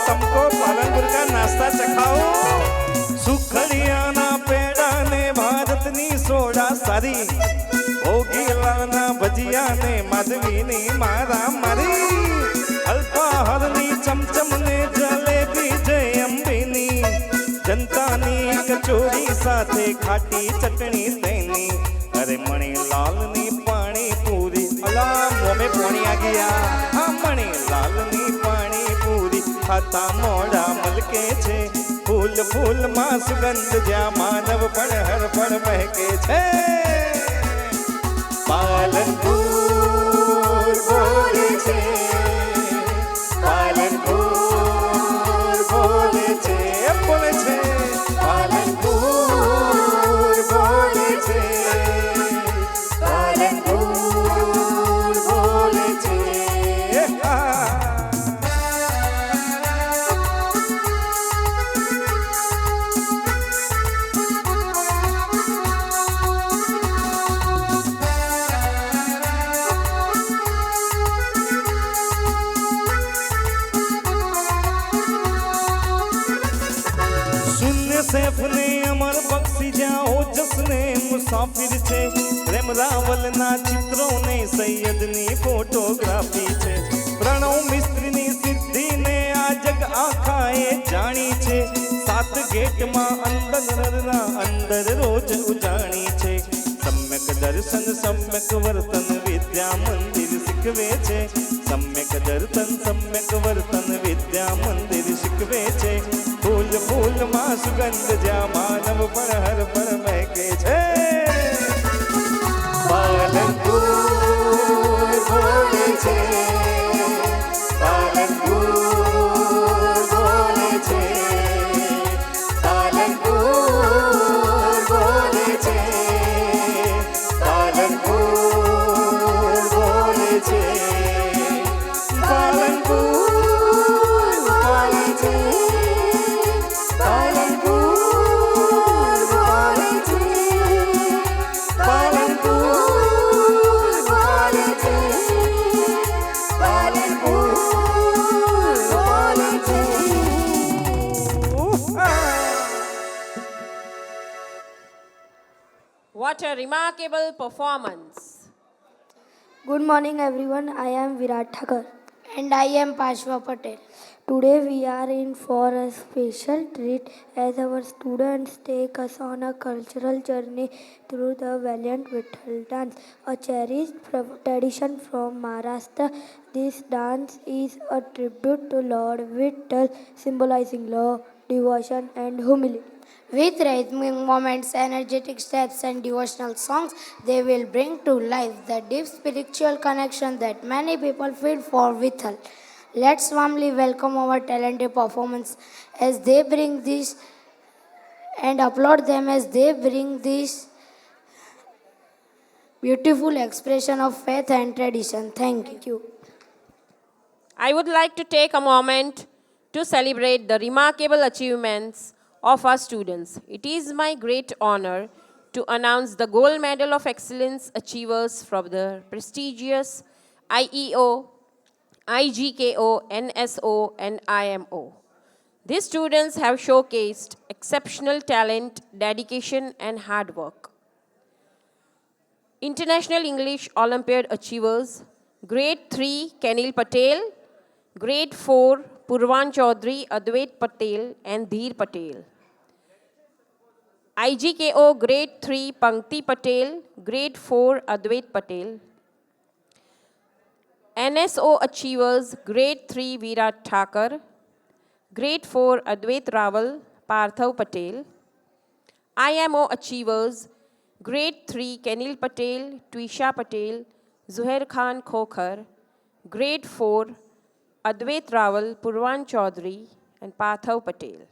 तुमको पालनपुर का नाश्ता चखाओ सुखड़ियाना पेड़ा ने भारतनी सोडा सारी ओगीलाना भजिया ने माधवी ने मारा मारी अल्पाहाરની ચમચમ ને જલેબી જય અંબેની જનતાની કચોરી સાથે ખાટી ચટણી તેની અરે મણીલાલની પાણીપુરી અલા મોમે પાણી આ ગયા હા મણીલાલની પાણીપુરી ખાતા મોડા મલકે છે ફૂલ ફૂલમાં સુગંધ જ્યાં માનવ પણ હર પળ મહેકે છે પાલનપુર બોલે છે પાલનપુર બોલે છે બોલે છે પાલનપુર બોલે છે પાલનપુર બોલે છે सैफ ने अमर बख्शी ज्યાં ઓજસ ને મુસાફિર છે પ્રેમ રાવલના ચિત્રો ને સૈયદની ફોટોગ્રાફી છે પ્રણવ મિસ્ત્રીની સિદ્ધિને આ જગ આખાએ જાણી છે સાત ગેટમાં અંદરના અંદર રોજ ઉજાણી છે સમ્યક દર્શન સમ્યક વર્તન વિદ્યા મંદિર શીખવે છે સમ્યક દર્શન સમ્યક વર્તન વિદ્યા મંદિર શીખવે છે ફૂલ ફૂલમાં સુગંધ જ્યાં માનવ પણ હર પળ મહેકે છે પાલનપુર બોલે છે પાલનપુર બોલે છે પાલનપુર બોલે છે પાલનપુર બોલે છે પાલનપુર બોલે છે What a remarkable performance. Good morning, everyone. I am Virat Thakur. And I am Pashwa Patel. Today we are in for a special treat as our students take us on a cultural journey through the valiant Vitthal dance, a cherished tradition from Maharashtra. This dance is a tribute to Lord Vitthal, symbolizing love, devotion and humility. With rhythmic moments, energetic steps, and devotional songs, they will bring to life the deep spiritual connection that many people feel for Vitthal. Let's warmly welcome our talented performance as they bring this and applaud them as they bring this beautiful expression of faith and tradition. Thank you. I would like to take a moment to celebrate the remarkable achievements of our students. It is my great honor to announce the Gold Medal of Excellence achievers from the prestigious IEO, IGKO, NSO, and IMO. These students have showcased exceptional talent, dedication, and hard work. International English Olympiad achievers, Grade 3, Kenil Patel, Grade 4, Purvan Chaudhary, Advait Patel, and Dheer Patel. IGKO Grade 3, Pankti Patel, Grade 4, Advait Patel. NSO achievers, Grade 3, Virat Thakur, Grade 4, Advait Raval, Parthav Patel. IMO Achievers, Grade 3, Kenil Patel, Twisha Patel, Zuhair Khan Khokhar. Grade 4, Advait Rawal, Purvan Chaudhary, and Parthav Patel.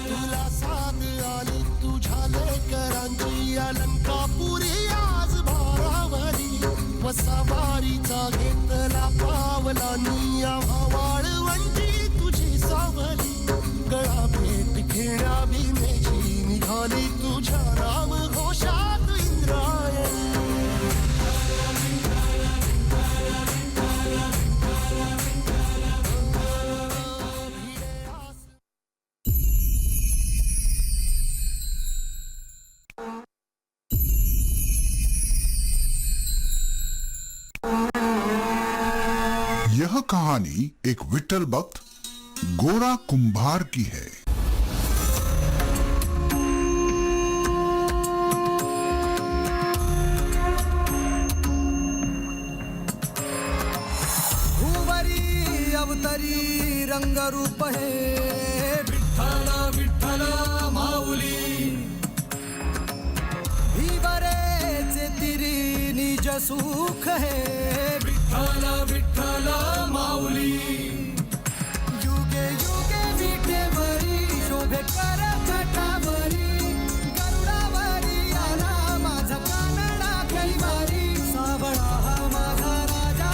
तुला साथ आली तुझ्या लेकरांची अलंकापुरी आज भारावरी वसावारीचा घेतला पावलांनी वाळवंटी तुझी सावली गळा भेट घेण्या भीमेची निघाली तुझ्या राम घोषात इंद्रायणी यह कहानी एक विट्ठल भक्त गोरा कुंभार की है। भुवरी अवतरी रंगरूप है विठ्ठला विठ्ठला माऊली भीवरेचे तिरी निज सुख है विठ्ठला विठ्ठला माऊली युगे युगे विठेवरी शोभे कर छटावरी गरुडावरी आला माझा कानडा कैवारी सावळा हा माझा राजा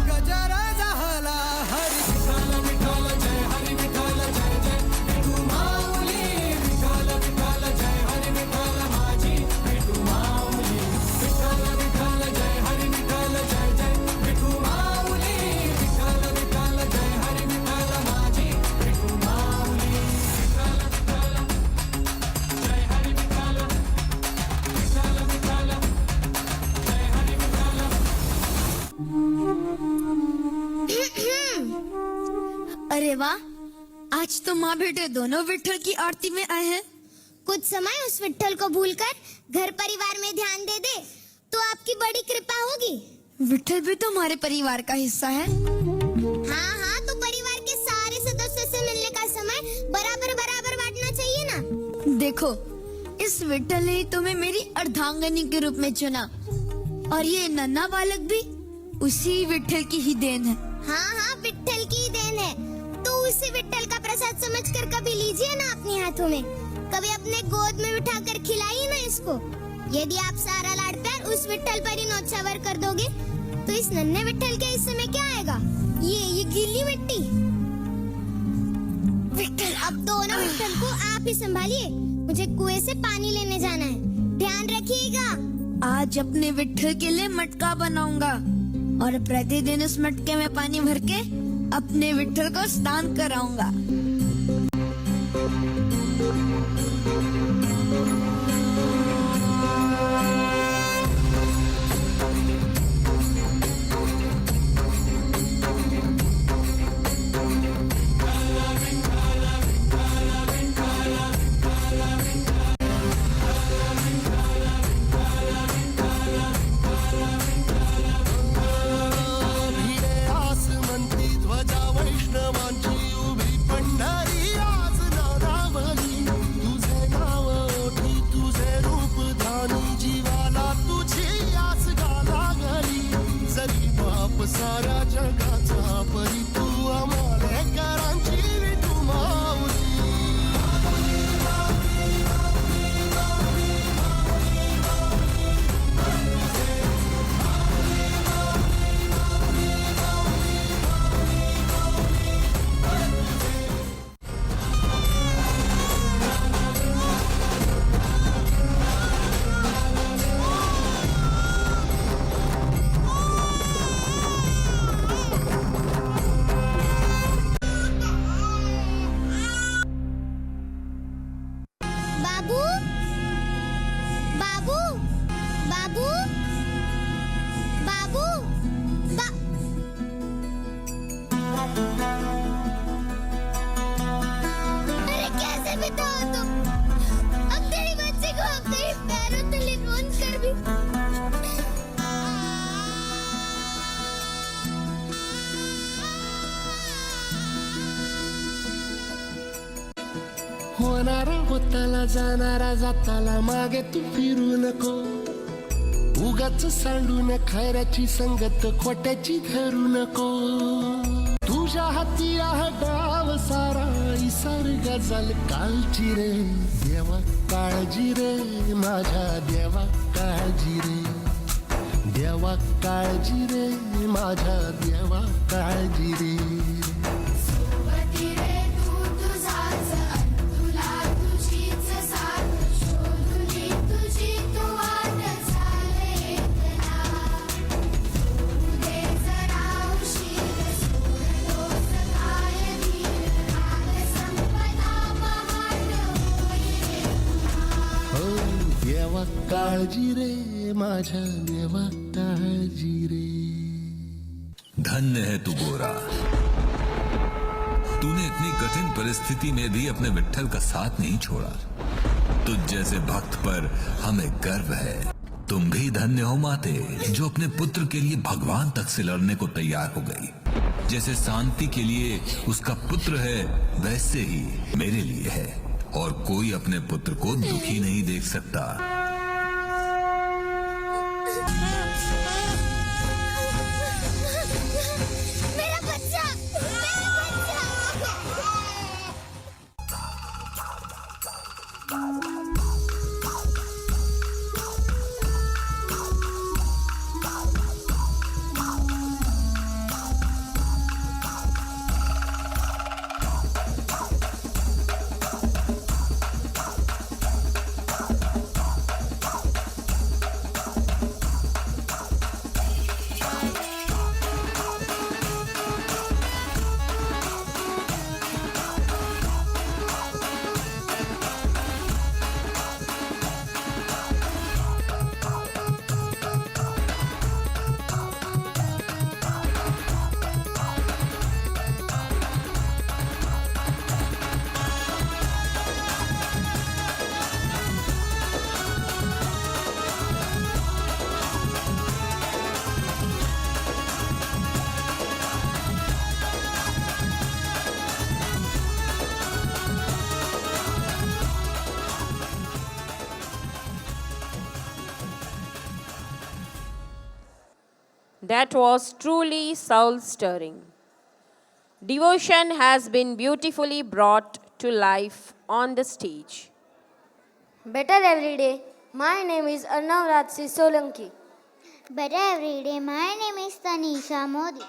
गजरा झाला हरी विठ्ठल विठ्ठल जय हरी विठ्ठल जय जय विठू माऊली विठ्ठल विठ्ठल जय हरी विठ्ठल माझी विठू माऊली विठ्ठल विठ्ठल जय हरी विठ्ठल जय जय विठू माऊली विठ्ठल विठ्ठल जय हरी विठ्ठल माझी विठू माऊली विठ्ठल विठ्ठल जय हरी विठ्ठल विठ्ठल विठ्ठल जय हरी विठ्ठल। अरे वाह, आज तो माँ बेटे दोनों विट्ठल की आरती में आए हैं। कुछ समय उस विट्ठल को भूलकर घर परिवार में ध्यान दे दे तो आपकी बड़ी कृपा होगी। विट्ठल भी तो हमारे परिवार का हिस्सा है। हाँ हाँ, तो परिवार के सारे सदस्यों से मिलने का समय बराबर बराबर बांटना चाहिए ना। देखो, इस विट्ठल ने तुम्हें मेरी अर्धांगनी के रूप में चुना और ये नन्हा बालक भी उसी विट्ठल की ही देन है। हाँ हाँ, विट्ठल की ही देन है, तो उसी विट्ठल का प्रसाद समझकर कभी लीजिए ना अपने हाथों में, कभी अपने गोद में बिठाकर खिलाइए ना इसको। यदि आप सारा लाड प्यार उस विट्ठल पर ही न्योछावर कर दोगे तो इस नन्हे विट्ठल के हिस्से में क्या आएगा? ये गीली मिट्टी। विट्ठल, अब दोनों विट्ठल को आप ही संभालिए, मुझे कुएं से पानी लेने जाना है, ध्यान रखिएगा। आज अपने विट्ठल के लिए मटका बनाऊंगा और प्रतिदिन उस मटके में पानी भर के अपने विट्ठल को स्नान कराऊंगा। आसमंती ध्वजा वैष्णवांची उभी पंढरी बाबू बाबू बाबू बाबू अरे कैसे बिताओ तुम? अब तेरी बच्चे को अब तेरे पैरों तले रोन कर भी होणारा होताला जाणारा जाताला मागे तू फिरू नको उगाच सांडून खऱ्याची संगत खोट्याची धरू नको तुझ्या हाती आहे डाव सारा इसर गजल कालची रे देवा काळजी रे माझ्या देवा काळजी रे देवा काळजी रे माझ्या देवा काळजी रे देवा काळजी रे माझ्या देवा काळजी रे धन्य है तू गोरा, तूने इतनी कठिन परिस्थिति में भी अपने विट्ठल का साथ नहीं छोड़ा। तुझ जैसे भक्त पर हमें गर्व है। तुम भी धन्य हो माते जो अपने पुत्र के लिए भगवान तक से लड़ने को तैयार हो गई। जैसे शांति के लिए उसका पुत्र है वैसे ही मेरे लिए है, और कोई अपने पुत्र को दुखी नहीं देख सकता। मेरा बच्चा That was truly soul-stirring. Devotion has been beautifully brought to life on the stage. Better every day. My name is Arnav Rajsi Solanki. Better every day. My name is Tanisha Modi.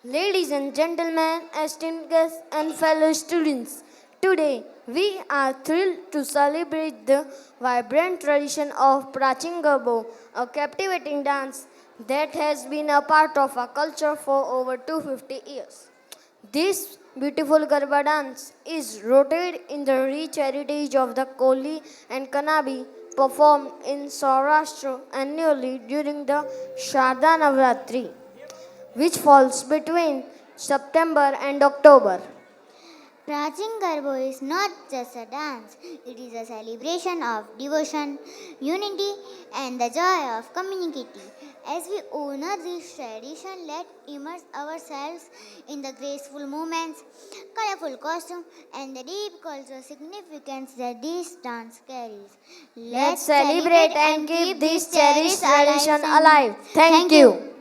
Ladies and gentlemen, esteemed guests and fellow students, today we are thrilled to celebrate the vibrant tradition of Prachin Garbo, a captivating dance that has been a part of our culture for over 250 years. This beautiful Garba dance is rooted in the rich heritage of the Koli and Kanabi, performed in Saurashtra annually during the Sharda Navratri, which falls between September and October. Prachin Garbo is not just a dance, it is a celebration of devotion, unity, and the joy of community. As we honor this tradition, let's immerse ourselves in the graceful movements, colorful costumes, and the deep cultural significance that this dance carries. Let's celebrate and keep this cherished tradition alive. Thank you.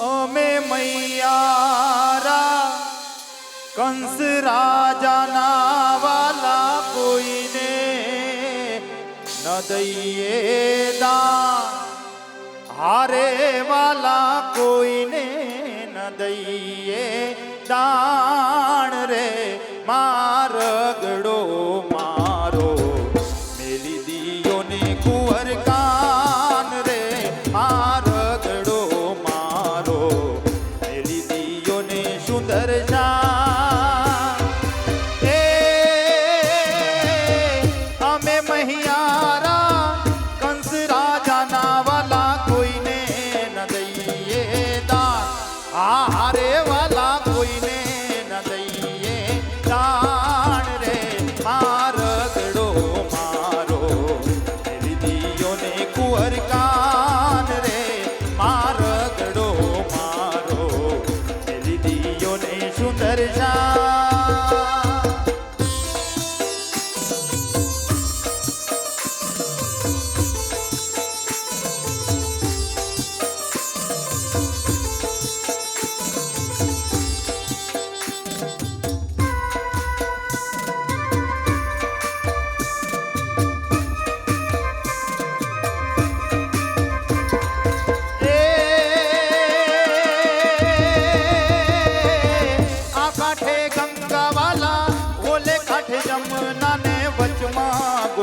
અમે મૈયારા કંસ રાજાના વાલા કોઈને ન દઈએ દાન હારે વાલા કોઈને ન દઈએ દાણ રે મારગડો મારો મેલી દિયો ને કુંવર કા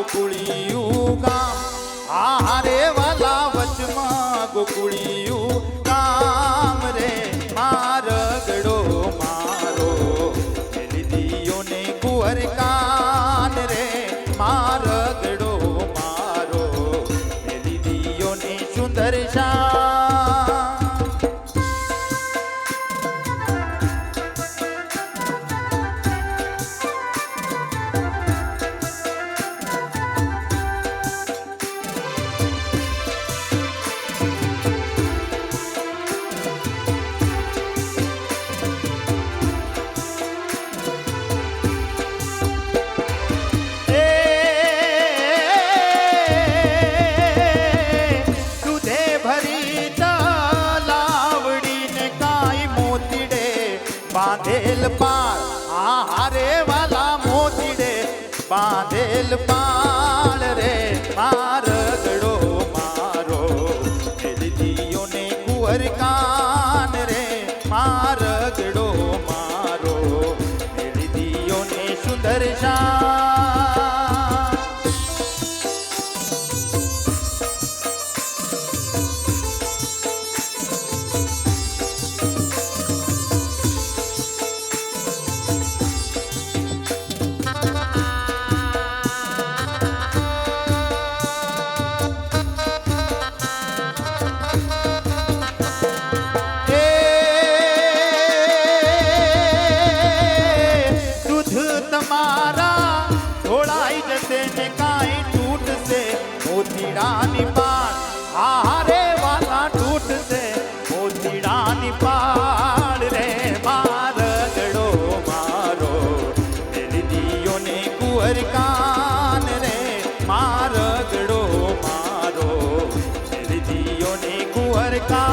गोकुळिયું ગામ હારે વાલા વચમાં ગોકુળિયું ગામ રે મારગડો મારો મેલી દિયોને કુંવર કાન રે મારગડો મારો મેલી દિયોને સુંદર શ્યામ बांधेल पाळ हारे वाला मोतीडे बांधेल पाळ रे मारगडो मारो मेली दियोने कुंवर कान रे मारगडो मारो मेली दियोने सुंदर श्याम मोतीडानी पाळ हारे वाला टूट से मोतीडानी पाळ रे मारगडो मारो मेली दियोने कुंवर कान रे मारगडो मारो मेली दियोने कुंवर कान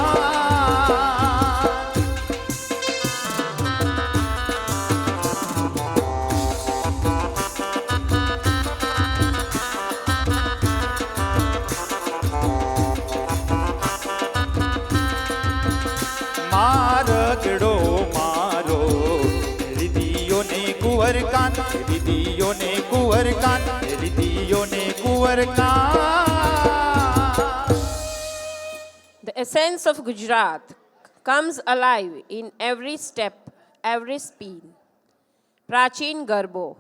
मारगडो मारो मेली दियोने कुंवर कान मेली दियोने कुंवर कान मेली दियोने कुंवर कान The essence of Gujarat comes alive in every step, every spin. Prachin Garbo,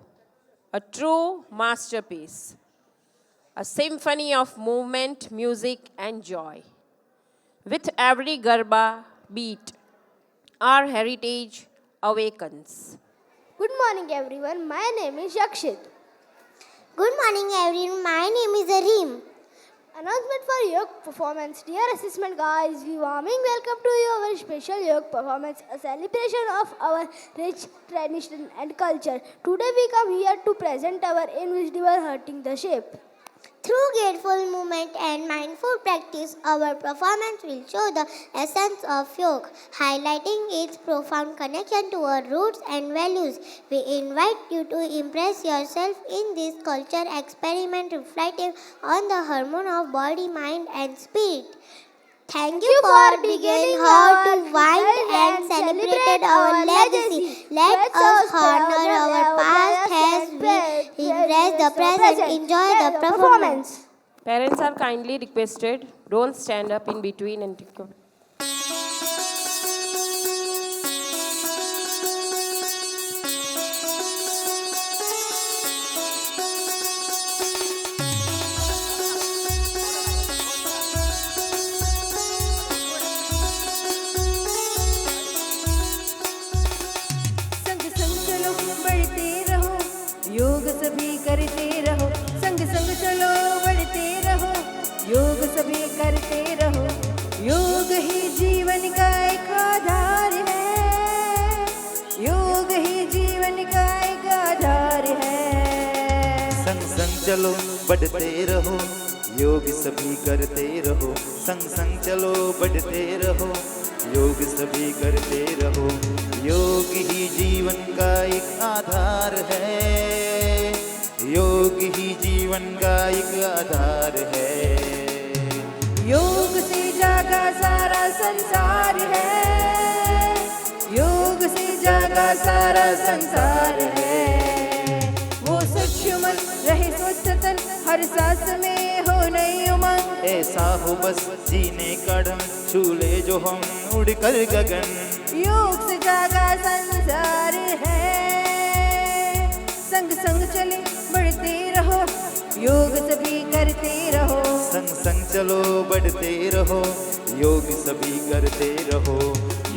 a true masterpiece, a symphony of movement, music and joy. With every Garba beat, our heritage awakens. Good morning, everyone. My name is Yakshit. Good morning, everyone. My name is Arim. Announcement for yoga performance. Dear assessment guys, we warming welcome to you our special yoga performance, a celebration of our rich tradition and culture. Today we come here to present our invisible hurting the shape. Through grateful movement and mindful practice, our performance will show the essence of yoga, highlighting its profound connection to our roots and values. We invite you to impress yourself in this culture experiment reflecting on the harmony of body, mind and spirit. Thank you for beginning how to wind and celebrated our legacy. Let us honor our past as we embrace the present. Enjoy the performance. Parents are kindly requested, don't stand up in between and take your योग सभी करते रहो संग संग चलो बढ़ते रहो योग सभी करते रहो योग ही जीवन का एक आधार है योग ही जीवन का एक आधार है संग संग चलो बढ़ते रहो योग सभी करते रहो संग संग चलो बढ़ते रहो योग सभी करते रहो योग ही जीवन का एक आधार है योग ही जीवन का एक आधार है योग से जागा सारा संसार है योग से जागा सारा संसार है वो स्वच्छ मन रहे स्वस्थ तन हर सांस में हो नई उमंग। ऐसा हो बस जीने का ढंग, छू ले जो हम उड़कर गगन। योग से जागा संसार है, संग संग चले बढ़ते रहो, योग सभी करते रहो। संग संग चलो बढ़ते रहो, योग सभी करते रहो।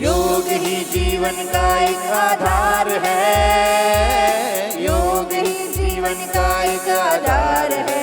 योग ही जीवन का एक आधार है, योग ही जीवन का एक आधार है।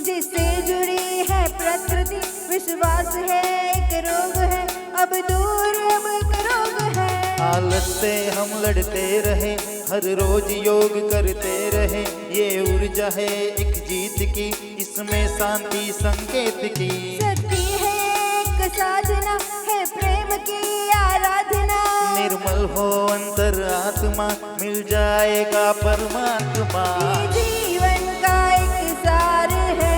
जिससे जुड़ी है प्रकृति, विश्वास है एक रोग है, अब दूर अब एक रोग है। आलस से हम लड़ते रहे, हर रोज योग करते रहे। ये ऊर्जा है एक जीत की, इसमें शांति संकेत की। शक्ति है एक साधना, है प्रेम की आराधना। निर्मल हो अंतर आत्मा, मिल जाएगा परमात्मा। जीवन का एक सार है,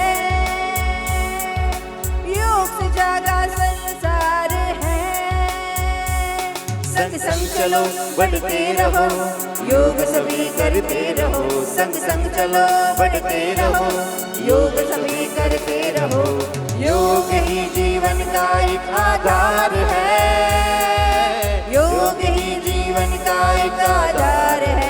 योग से जागा संसार है। संग संग चलो बढ़ते रहो, योग सभी करते रहो। संग संग चलो बढ़ते रहो, योग सभी करते रहो। योग ही जीवन का एक आधार है, योग ही जीवन का एक आधार है।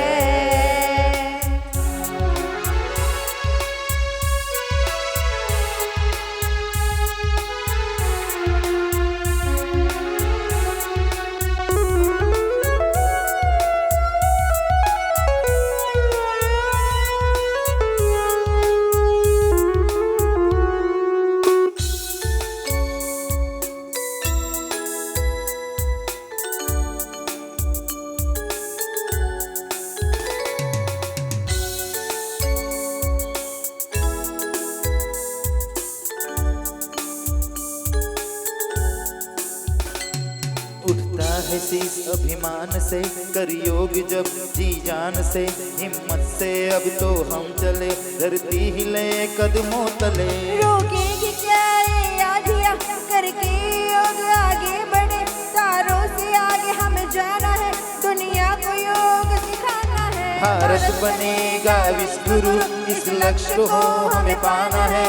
उठता है शीश अभिमान से, कर योग जब जी जान से। हिम्मत से अब तो हम चले, धरती हिले कदमों तले। रोकेगी क्या ये आधिया, करके योग आगे बढ़े। तारों से आगे हमें जाना है, दुनिया को योग सिखाना है। भारत बनेगा विश्वगुरु, इस लक्ष्य को हमें पाना है।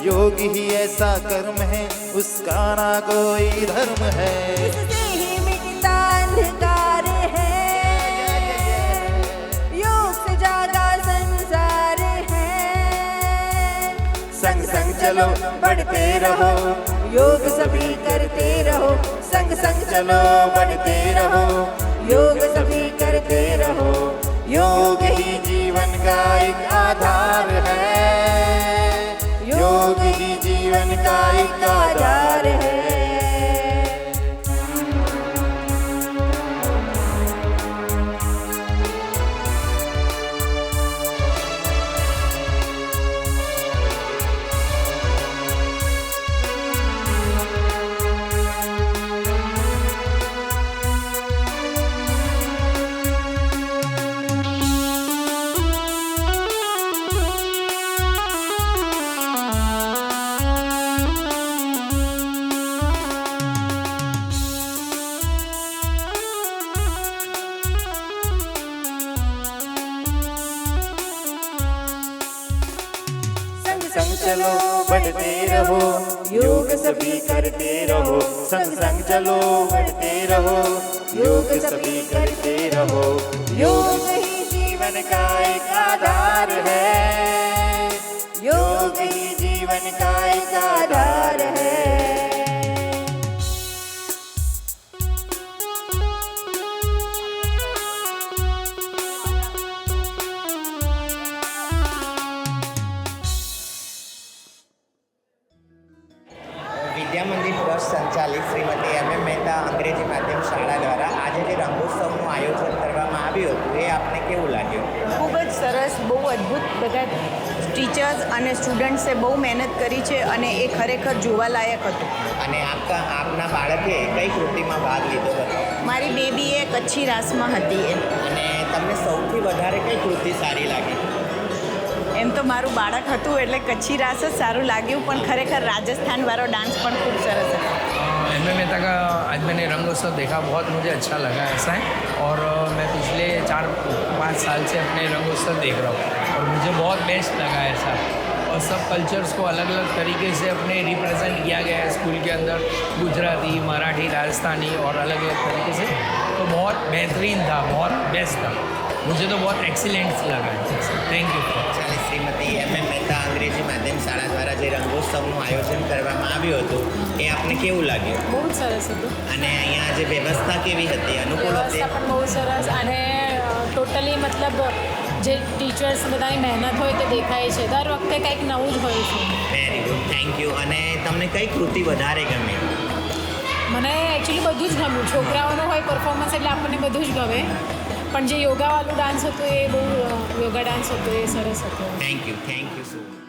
योग ही ऐसा कर्म है, उसका ना कोई धर्म है। इससे ही मिटता अंधकार है, योग से जागा संसार है। संग संग चलो बढ़ते रहो, योग सभी करते रहो। संग संग चलो बढ़ते रहो, योग सभी करते रहो। योग ही जीवन का एक आधार है, योग ही जीवन का एक आधार है। संग चलो बढ़ते रहो, योग सभी करते रहो। संग संग चलो बढ़ते रहो, योग सभी करते रहो। योग ही जीवन का एक आधार है, योग ही जीवन का एक आधार है। ટીચર્સ અને સ્ટુડન્ટ્સે બહુ મહેનત કરી છે અને એ ખરેખર જોવાલાયક હતું. અને આપના બાળકે કઈ કૃતિમાં ભાગ લીધો હતો? મારી બેબીએ કચ્છી રાસમાં હતી એ. અને તમને સૌથી વધારે કઈ કૃતિ સારી લાગી? એમ તો મારું બાળક હતું એટલે કચ્છી રાસ જ સારું લાગ્યું, પણ ખરેખર રાજસ્થાन वाला डांस પણ ખૂબ સરસ હતો. MMA का आज मैंने रंगोत्सव देखा, बहुत मुझे अच्छा लगा ऐसा है. और मैं पिछले 4-5 साल से अपने रंगोत्सव देख रहा हूँ और मुझे बहुत बेस्ट लगा ऐसा. और सब कल्चर्स को अलग अलग तरीके से अपने रिप्रेजेंट किया गया है स्कूल के अंदर, गुजराती, मराठी, राजस्थानी और अलग अलग तरीके से. तो बहुत बेहतरीन था, बहुत बेस्ट था, मुझे तो बहुत एक्सीलेंट लगा. Thank you. Shrimati MM Mehta અંગ્રેજી માધ્યમ શાળા દ્વારા જે રંગોત્સવનું આયોજન કરવામાં આવ્યું હતું એ આપને કેવું લાગ્યું? બહુ જ સરસ હતું. અને અહીંયા જે વ્યવસ્થા કેવી હતી? અનુકૂળ હતી? વ્યવસ્થા પણ બહુ સરસ અને ટોટલી મતલબ જે ટીચર્સ બધાની મહેનત હોય તો દેખાય છે. દર વખતે કંઈક નવું જ હોય છે. Very good, thank you. અને તમને કઈ કૃતિ વધારે ગમી? મને એકચ્યુઅલી બધું જ ગમ્યું. છોકરાઓનું હોય પરફોર્મન્સ એટલે આપણને બધું જ ગમે, પણ જે યોગાવાળું ડાન્સ હતું એ બહુ યોગા ડાન્સ હતો એ સરસ હતો. Thank you so much.